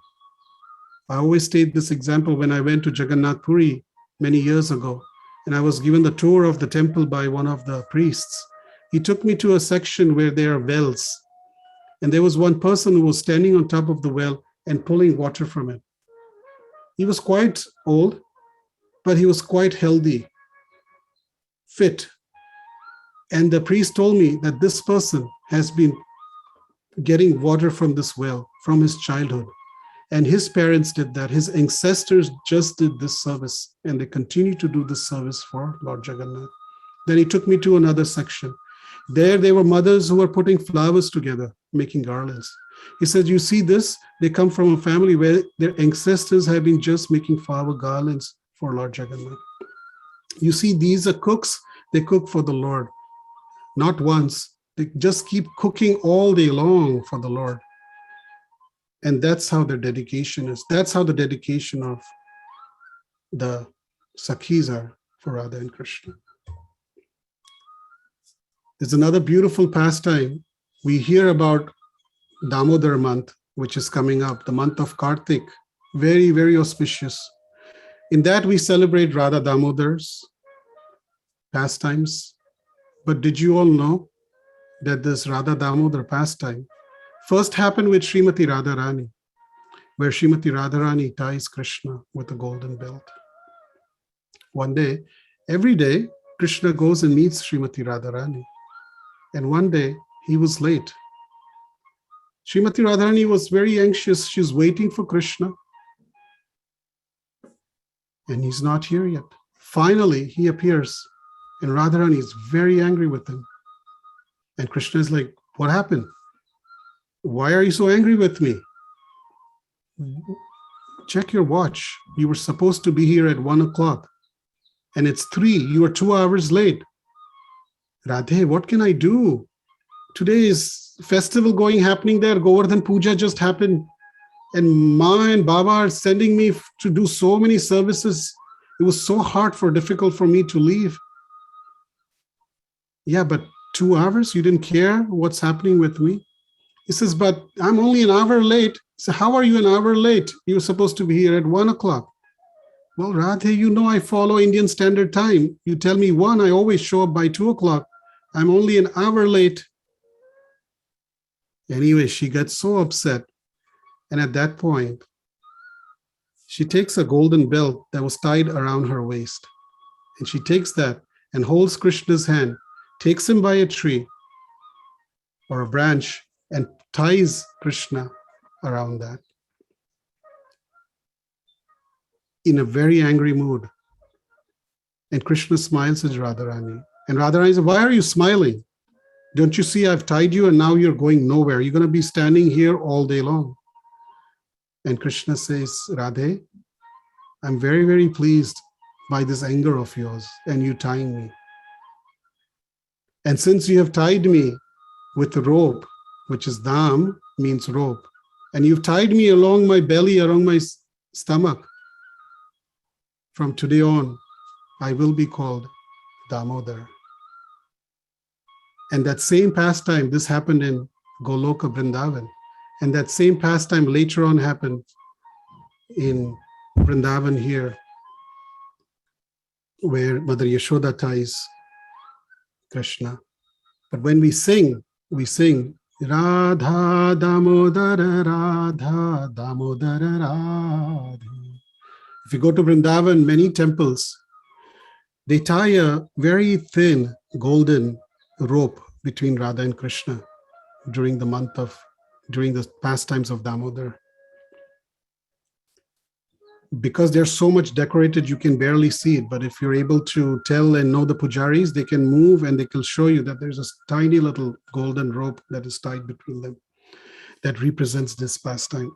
I always state this example when I went to Jagannath Puri many years ago, and I was given the tour of the temple by one of the priests. He took me to a section where there are wells, and there was one person who was standing on top of the well and pulling water from it. He was quite old, but he was quite healthy, fit. And the priest told me that this person has been getting water from this well from his childhood. And his parents did that. His ancestors just did this service, and they continue to do this service for Lord Jagannath. Then he took me to another section. There were mothers who were putting flowers together, making garlands. He said, you see this? They come from a family where their ancestors have been just making flower garlands for Lord Jagannath. You see, these are cooks. They cook for the Lord. Not once. They just keep cooking all day long for the Lord. And that's how their dedication is. That's how the dedication of the Sakhis are for Radha and Krishna. There's another beautiful pastime. We hear about Damodar month, which is coming up, the month of Kartik. Very, very auspicious. In that, we celebrate Radha Damodar's pastimes. But did you all know that this Radha Damodar pastime first happened with Srimati Radharani, where Srimati Radharani ties Krishna with a golden belt. One day, every day, Krishna goes and meets Srimati Radharani. And one day, he was late. Srimati Radharani was very anxious. She's waiting for Krishna. And he's not here yet. Finally, he appears. And Radharani is very angry with him. And Krishna is like, what happened? Why are you so angry with me? Check your watch. You were supposed to be here at 1 o'clock. And it's 3. You are 2 hours late. Radhe, what can I do? Today is festival happening there. Govardhan Puja just happened. And Ma and Baba are sending me to do so many services. It was so difficult for me to leave. Yeah, but 2 hours? You didn't care what's happening with me? He says, but I'm only an hour late. So how are you an hour late? You were supposed to be here at 1 o'clock. Well, Radhe, you know I follow Indian Standard Time. You tell me 1, I always show up by 2 o'clock. I'm only an hour late. Anyway, she gets so upset. And at that point, she takes a golden belt that was tied around her waist. And she takes that and holds Krishna's hand, takes him by a tree or a branch, and ties Krishna around that in a very angry mood. And Krishna smiles at Radharani. And Radharani says, why are you smiling? Don't you see I've tied you and now you're going nowhere. You're going to be standing here all day long. And Krishna says, Radhe, I'm very, very pleased by this anger of yours and you tying me. And since you have tied me with a rope, which is dam, means rope, and you've tied me along my belly, along my stomach, from today on, I will be called Damodar. And that same pastime, this happened in Goloka Vrindavan. And that same pastime later on happened in Vrindavan here, where Mother Yashoda ties Krishna. But when we sing Radha Damodara Radha Damodara Radha. If you go to Vrindavan, many temples, they tie a very thin golden rope between Radha and Krishna during the pastimes of Damodar. Because they're so much decorated, you can barely see it. But if you're able to tell and know the pujaris, they can move and they can show you that there's a tiny little golden rope that is tied between them that represents this pastime.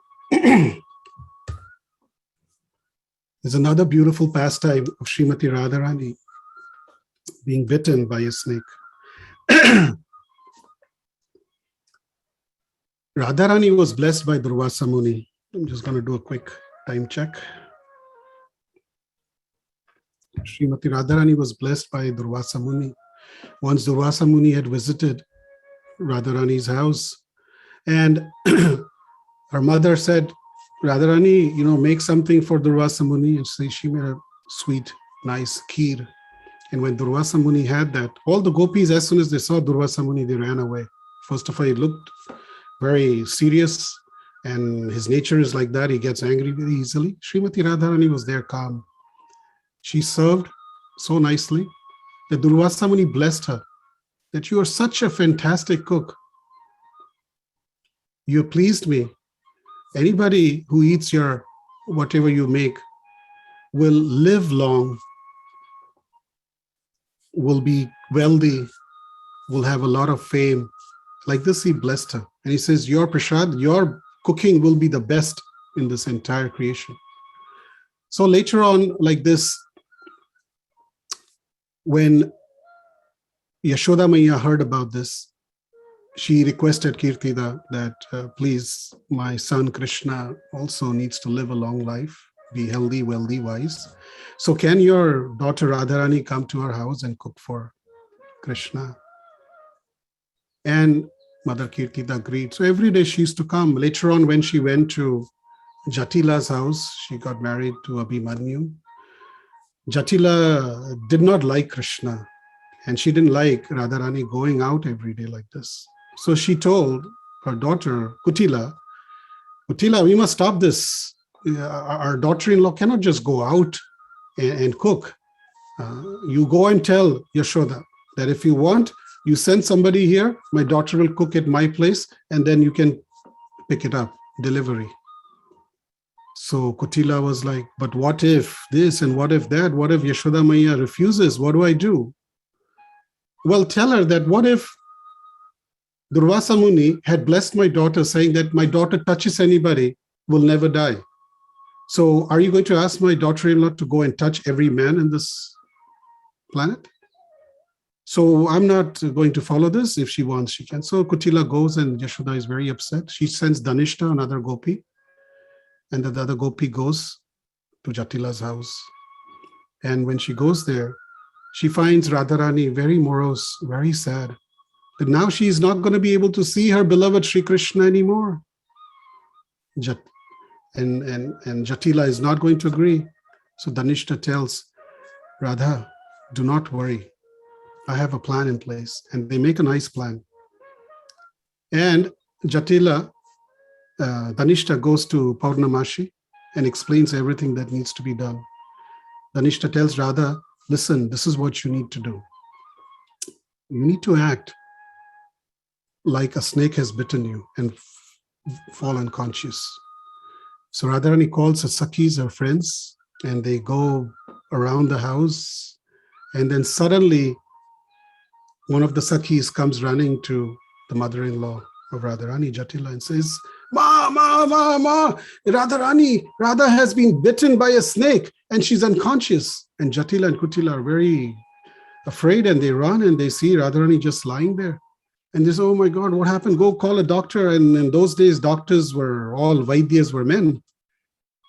There's another beautiful pastime of Srimati Radharani being bitten by a snake. Radharani was blessed by Durvasa Muni. I'm just going to do a quick time check. Srimati Radharani was blessed by Durvasa Muni. Once Durvasa Muni had visited Radharani's house, and her mother said, Radharani, make something for Durvasa Muni. And so she made a sweet, nice kheer. And when Durvasa Muni had that, all the gopis, as soon as they saw Durvasa Muni, they ran away. First of all, he looked very serious, and his nature is like that. He gets angry very easily. Srimati Radharani was there calm. She served so nicely that Durvasa Muni blessed her, that you are such a fantastic cook. You pleased me. Anybody who eats your whatever you make will live long, will be wealthy, will have a lot of fame. Like this, he blessed her. And he says, your prasad, your cooking will be the best in this entire creation. So later on, like this, when Yashoda Maiya heard about this, she requested Kirtida that please, my son Krishna also needs to live a long life, be healthy, wealthy, wise. So can your daughter Radharani come to our house and cook for Krishna? And Mother Kirtida agreed. So every day she used to come. Later on, when she went to Jatila's house, she got married to Abhimanyu. Jatila did not like Krishna, and she didn't like Radharani going out every day like this. So she told her daughter, Kutila, we must stop this. Our daughter-in-law cannot just go out and cook. You go and tell Yashoda that if you want, you send somebody here, my daughter will cook at my place, and then you can pick it up, delivery. So Kutila was like, but what if this and what if that? What if Yashoda Maiya refuses? What do I do? Well, tell her that what if Durvasa Muni had blessed my daughter, saying that my daughter touches anybody will never die. So are you going to ask my daughter-in-law to go and touch every man in this planet? So I'm not going to follow this. If she wants, she can. So Kutila goes, and Yashoda is very upset. She sends Danishta, another gopi, and the other gopi goes to Jatila's house. And when she goes there, she finds Radharani very morose, very sad. But now she is not going to be able to see her beloved Sri Krishna anymore. And Jatila is not going to agree. So Danishta tells Radha, do not worry. I have a plan in place. And they make a nice plan. And Jatila, Danishta goes to Purnamashi and explains everything that needs to be done. Danishta tells Radha, listen, this is what you need to do. You need to act like a snake has bitten you and fall unconscious. So Radharani calls her Sakhis, her friends, and they go around the house. And then suddenly, one of the Sakhis comes running to the mother-in-law of Radharani, Jatila, and says, Ma, Radharani, Radha has been bitten by a snake and she's unconscious. And Jatila and Kutila are very afraid, and they run and they see Radharani just lying there. And they say, oh my God, what happened? Go call a doctor. And in those days, doctors were all, Vaidyas were men.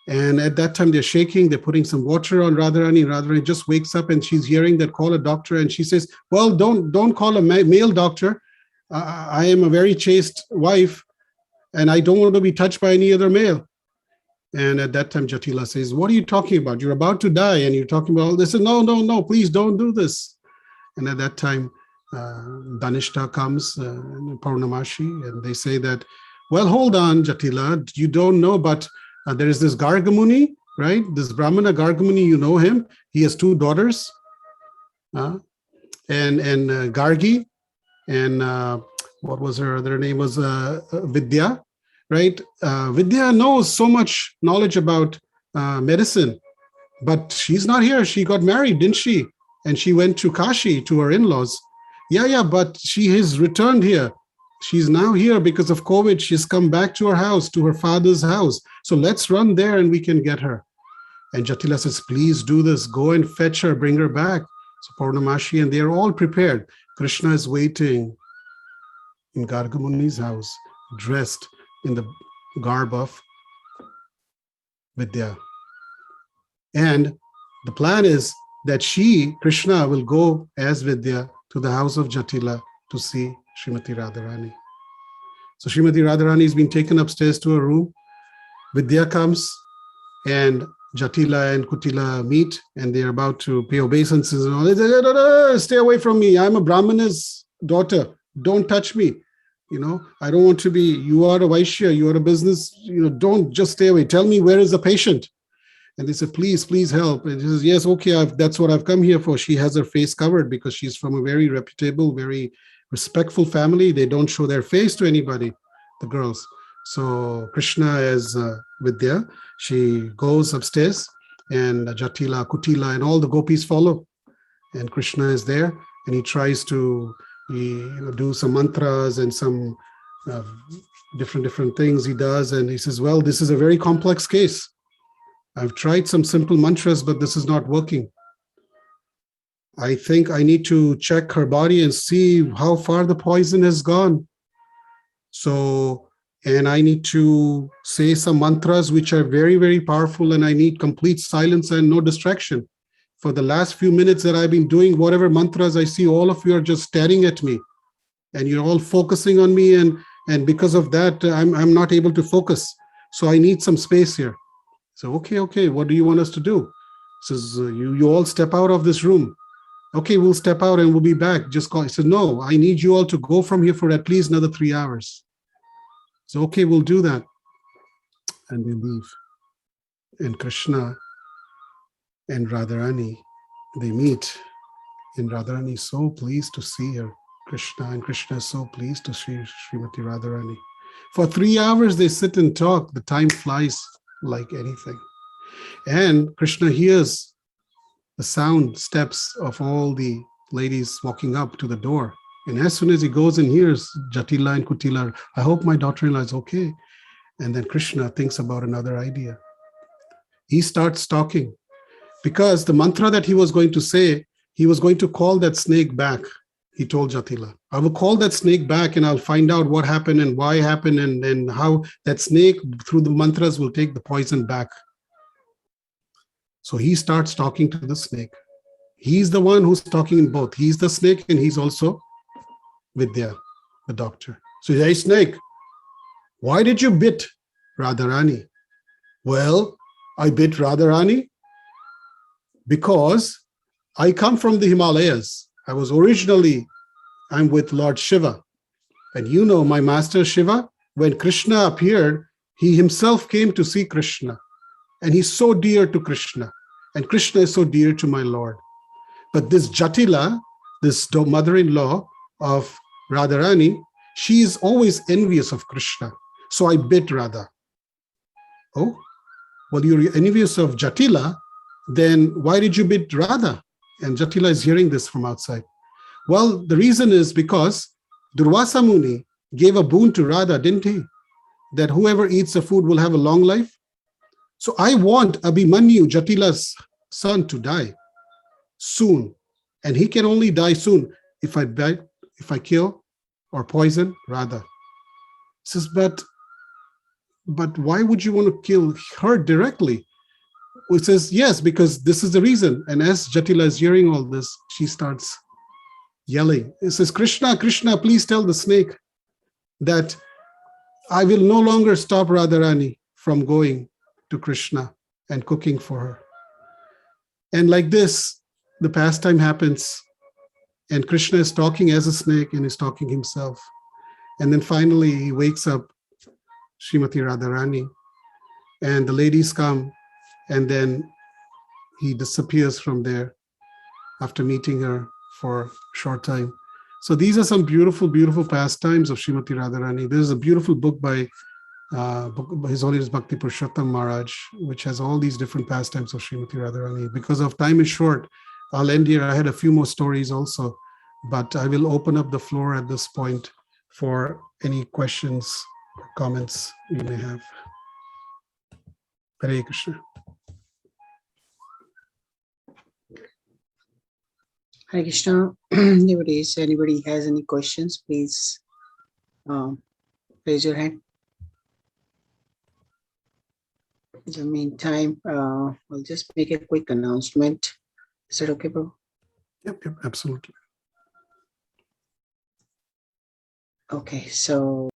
And at that time, they're shaking, they're putting some water on Radharani. Radharani just wakes up and she's hearing that call a doctor. And she says, well, don't call a male doctor. I am a very chaste wife, and I don't want to be touched by any other male. And at that time, Jatila says, what are you talking about? You're about to die, and you're talking about all this. And no, please don't do this. And at that time, Danishta comes, Purnamashi, and they say that, well, hold on, Jatila, you don't know, but there is this Gargamuni, right? This Brahmana Gargamuni, you know him. He has 2 daughters. And Gargi and what was her other name was Vidya, right? Vidya knows so much knowledge about medicine, but she's not here. She got married, didn't she? And she went to Kashi to her in-laws. Yeah, but she has returned here. She's now here because of COVID. She's come back to her house, to her father's house. So let's run there and we can get her. And Jatila says, please do this. Go and fetch her, bring her back. So Purnamashi and they are all prepared. Krishna is waiting in Gargamuni's house, dressed in the garb of Vidya. And the plan is that Krishna, will go as Vidya to the house of Jatila to see Srimati Radharani. So Srimati Radharani has been taken upstairs to her room. Vidya comes and Jatila and Kutila meet and they're about to pay obeisances and all. They say, no, stay away from me. I'm a Brahmana's daughter. Don't touch me. I don't want to be, you are a Vaishya, you are a business, don't just stay away. Tell me, where is the patient? And they said, please help. And he says, yes, okay, that's what I've come here for. She has her face covered because she's from a very reputable, very respectful family. They don't show their face to anybody, the girls. So Krishna is Vidya. She goes upstairs and Jatila, Kutila, and all the gopis follow. And Krishna is there and he tries to do some mantras and some different things he does. And he says, well, this is a very complex case. I've tried some simple mantras, but this is not working. I think I need to check her body and see how far the poison has gone. So, and I need to say some mantras which are very, very powerful, and I need complete silence and no distraction. For the last few minutes that I've been doing whatever mantras, I see all of you are just staring at me and you're all focusing on me. And because of that, I'm not able to focus. So I need some space here. So, okay, what do you want us to do? Says, you all step out of this room. Okay, we'll step out and we'll be back. Just call. He said, no, I need you all to go from here for at least another 3 hours. So, okay, we'll do that. And they leave. And Krishna and Radharani, they meet. And Radharani is so pleased to see her, Krishna, and Krishna is so pleased to see Srimati Radharani. For 3 hours, they sit and talk. The time flies like anything. And Krishna hears the sound steps of all the ladies walking up to the door. And as soon as he goes and hears Jatila and Kutila, I hope my daughter-in-law is okay. And then Krishna thinks about another idea. He starts talking because the mantra that he was going to say, he was going to call that snake back. He told Jatila, I will call that snake back and I'll find out what happened and why happened and how that snake through the mantras will take the poison back. So he starts talking to the snake. He's the one who's talking in both. He's the snake and he's also Vidya, the doctor. So, hey, snake, why did you bit Radharani? Well, I bit Radharani because I come from the Himalayas. I'm with Lord Shiva. And you know, my master Shiva, when Krishna appeared, he himself came to see Krishna. And he's so dear to Krishna. And Krishna is so dear to my Lord. But this Jatila, this mother-in-law of Radharani, she is always envious of Krishna. So I bit Radha. Oh, well, you're envious of Jatila, then why did you bit Radha? And Jatila is hearing this from outside. Well, the reason is because Durvasa Muni gave a boon to Radha, didn't he? That whoever eats the food will have a long life. So I want Abhimanyu, Jatila's son, to die soon. And he can only die soon if I kill or poison Radha. He says, but why would you want to kill her directly? He says, yes, because this is the reason. And as Jatila is hearing all this, she starts yelling. He says, Krishna, Krishna, please tell the snake that I will no longer stop Radharani from going to Krishna and cooking for her. And like this, the pastime happens. And Krishna is talking as a snake and is talking himself. And then finally, he wakes up Srimati Radharani. And the ladies come. And then he disappears from there after meeting her for a short time. So these are some beautiful, beautiful pastimes of Srimati Radharani. There's a beautiful book by His Holiness Bhakti Purushottam Maharaj, which has all these different pastimes of Srimati Radharani. Because of time is short, I'll end here. I had a few more stories also, but I will open up the floor at this point for any questions or comments you may have. Hare Krishna. Hare Krishna. Devotees, anybody has any questions, please raise your hand. In the meantime, I'll just make a quick announcement. Is that okay, bro? Yep, absolutely. Okay, so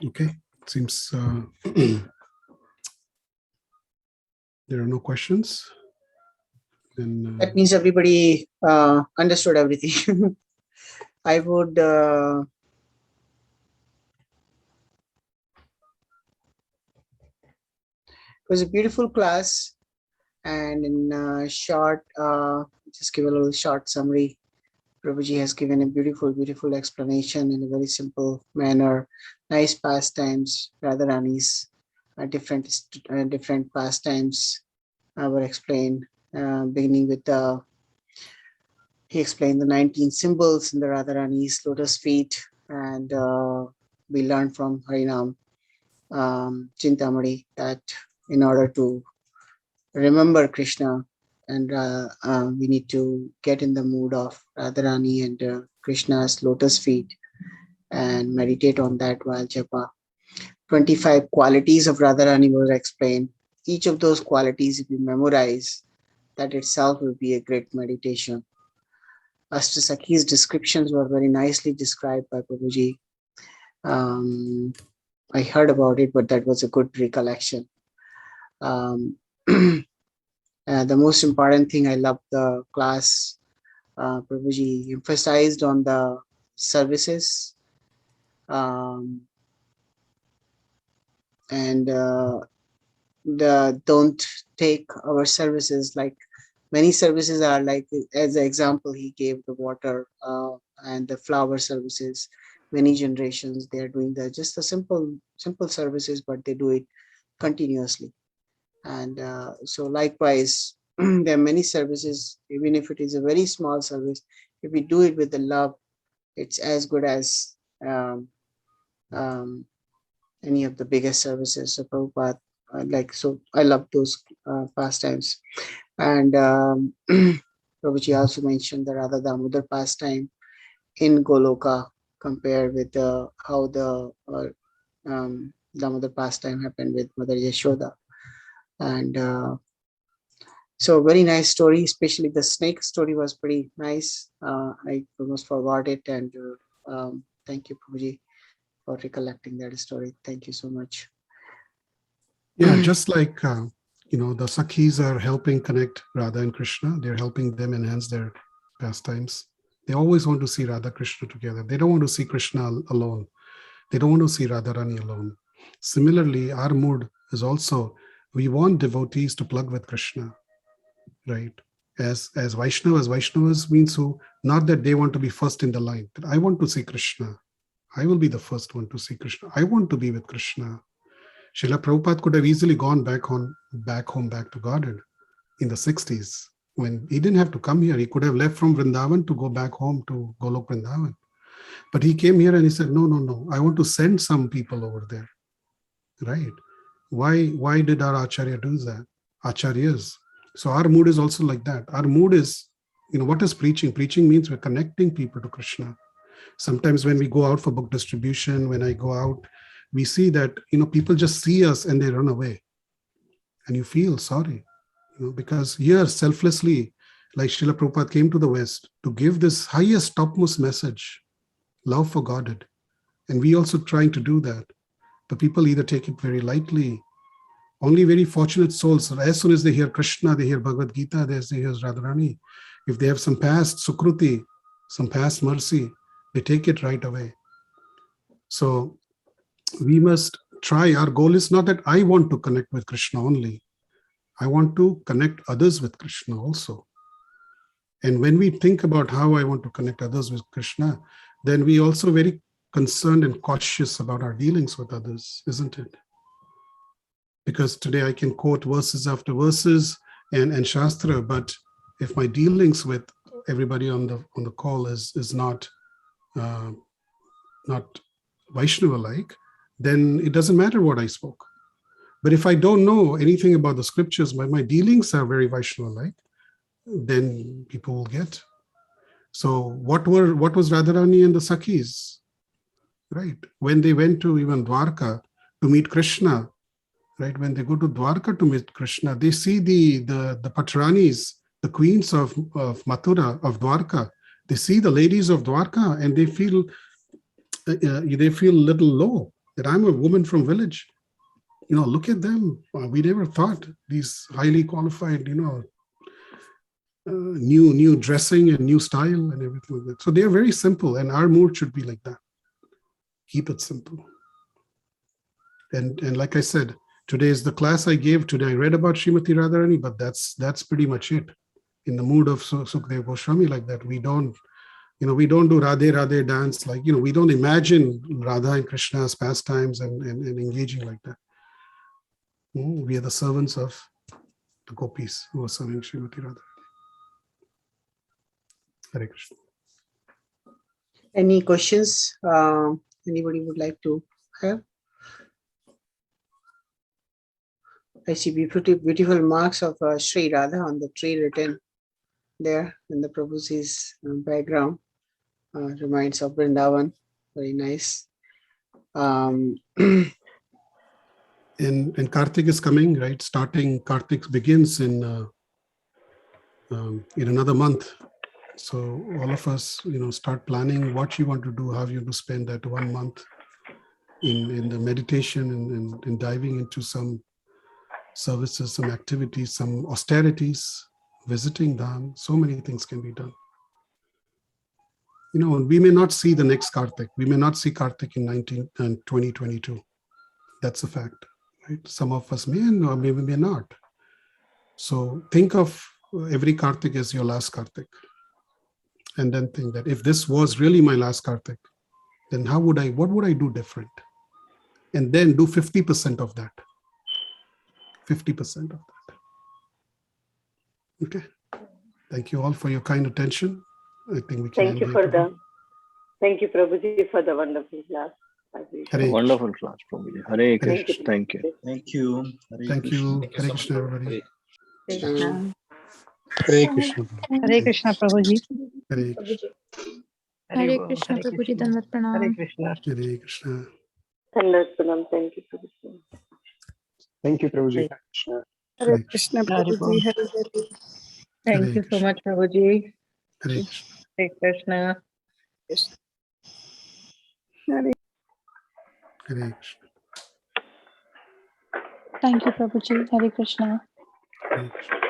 okay, seems there are no questions. Then that means everybody understood everything. I would it was a beautiful class, and in short, just give a little short summary. Prabhuji has given a beautiful, beautiful explanation in a very simple manner. Nice pastimes, Radharani's different pastimes were explained, beginning with he explained the 19 symbols in the Radharani's lotus feet, and we learned from Harinam Chintamani that in order to remember Krishna, and we need to get in the mood of Radharani and Krishna's lotus feet and meditate on that while japa. 25 qualities of Radharani were explained. Each of those qualities, if you memorize, that itself will be a great meditation. Ashtasakhi's descriptions were very nicely described by Prabhuji. I heard about it, but that was a good recollection. The most important thing, I loved the class. Prabhuji emphasized on the services and don't take our services like many services are like, as an example, he gave the water and the flower services. Many generations, they are doing just the simple services, but they do it continuously. And so likewise, there are many services, even if it is a very small service, if we do it with the love, it's as good as any of the biggest services. So Prabhupada, so I love those pastimes. And Prabhuji also mentioned the Radha Damodar pastime in Goloka compared with how the Damodar pastime happened with Mother Yashoda. And so very nice story, especially the snake story was pretty nice. I almost forgot it, and thank you, Prabhuji, for recollecting that story. Thank you so much. Yeah, just like the Sakhis are helping connect Radha and Krishna, they're helping them enhance their pastimes. They always want to see Radha Krishna together. They don't want to see Krishna alone. They don't want to see Radharani alone. Similarly, our mood is also, we want devotees to plug with Krishna, right? As Vaishnavas means who, not that they want to be first in the line. That I want to see Krishna. I will be the first one to see Krishna. I want to be with Krishna. Srila Prabhupada could have easily gone back home, back to Godhead in the 60s. When he didn't have to come here, he could have left from Vrindavan to go back home to Golok Vrindavan. But he came here and he said, no, I want to send some people over there, right? Why did our Acharya do that? Acharyas. So our mood is also like that. Our mood is, what is preaching? Preaching means we're connecting people to Krishna. Sometimes when we go out for book distribution, when I go out, we see that, people just see us and they run away. And you feel sorry, because here selflessly, like Srila Prabhupada came to the West to give this highest, topmost message, love for Godhead. And we also trying to do that. But people either take it very lightly. Only very fortunate souls, as soon as they hear Krishna, they hear Bhagavad Gita, they hear Radharani. If they have some past Sukruti, some past mercy, they take it right away. So we must try. Our goal is not that I want to connect with Krishna only. I want to connect others with Krishna also. And when we think about how I want to connect others with Krishna, then we also very concerned and cautious about our dealings with others, isn't it? Because today I can quote verses after verses and Shastra, but if my dealings with everybody on the call is not Vaishnava-like, then it doesn't matter what I spoke. But if I don't know anything about the scriptures, but my dealings are very Vaishnava-like, then people will get. So what was Radharani and the Sakhis, right? When they went to even Dwarka to meet Krishna, right? When they go to Dwarka to meet Krishna, they see the Patranis, the queens of Mathura, of Dwarka. They see the ladies of Dwarka, and they feel a little low, that I'm a woman from village. Look at them. We never thought these highly qualified, new dressing and new style and everything like that. So they're very simple, and our mood should be like that. Keep it simple. And like I said, today is the class I gave. Today I read about Srimati Radharani, but that's pretty much it. In the mood of Sukadeva Goswami, like that, we don't do Radhe Radhe dance, like, we don't imagine Radha and Krishna's pastimes and engaging like that. We are the servants of the gopis who are serving Srimati Radharani. Hare Krishna. Any questions anybody would like to have? I see beautiful marks of Sri Radha on the tree written there in the Prabhuji's background. Reminds of Vrindavan. Very nice. And Kartik is coming, right? Starting Kartik begins in another month. So all of us, start planning what you want to do, how you want to spend that 1 month in the meditation and diving into some services, some activities, some austerities, visiting Dham. So many things can be done. We may not see the next Kartik. We may not see Kartik in 2022. That's a fact, right? Some of us may, or maybe may not. So think of every Kartik as your last Kartik. And then think that if this was really my last Kartik, then what would I do different? And then do 50% of that. 50% of that. Okay. Thank you all for your kind attention. I think we can. Thank you, Prabhuji, for the wonderful class. Wonderful class, Prabhuji. Hare Krishna. Thank you. Thank you. Thank you. Hare Krishna, everybody. Hare Krishna. Hare Krishna, Prabhuji. Hare Krishna. Hare Krishna, Prabhuji, Dandavat Pranam. Hare Krishna. Hare Krishna. Dandavat Pranam. Thank you, Prabhuji. Thank you, Prabhuji. Hare Krishna, Prabhuji. Thank you so much, Prabhuji. Hare Krishna. Hare Krishna. Hare Krishna. Thank you, Prabhuji. Hare Krishna. Hare Krishna.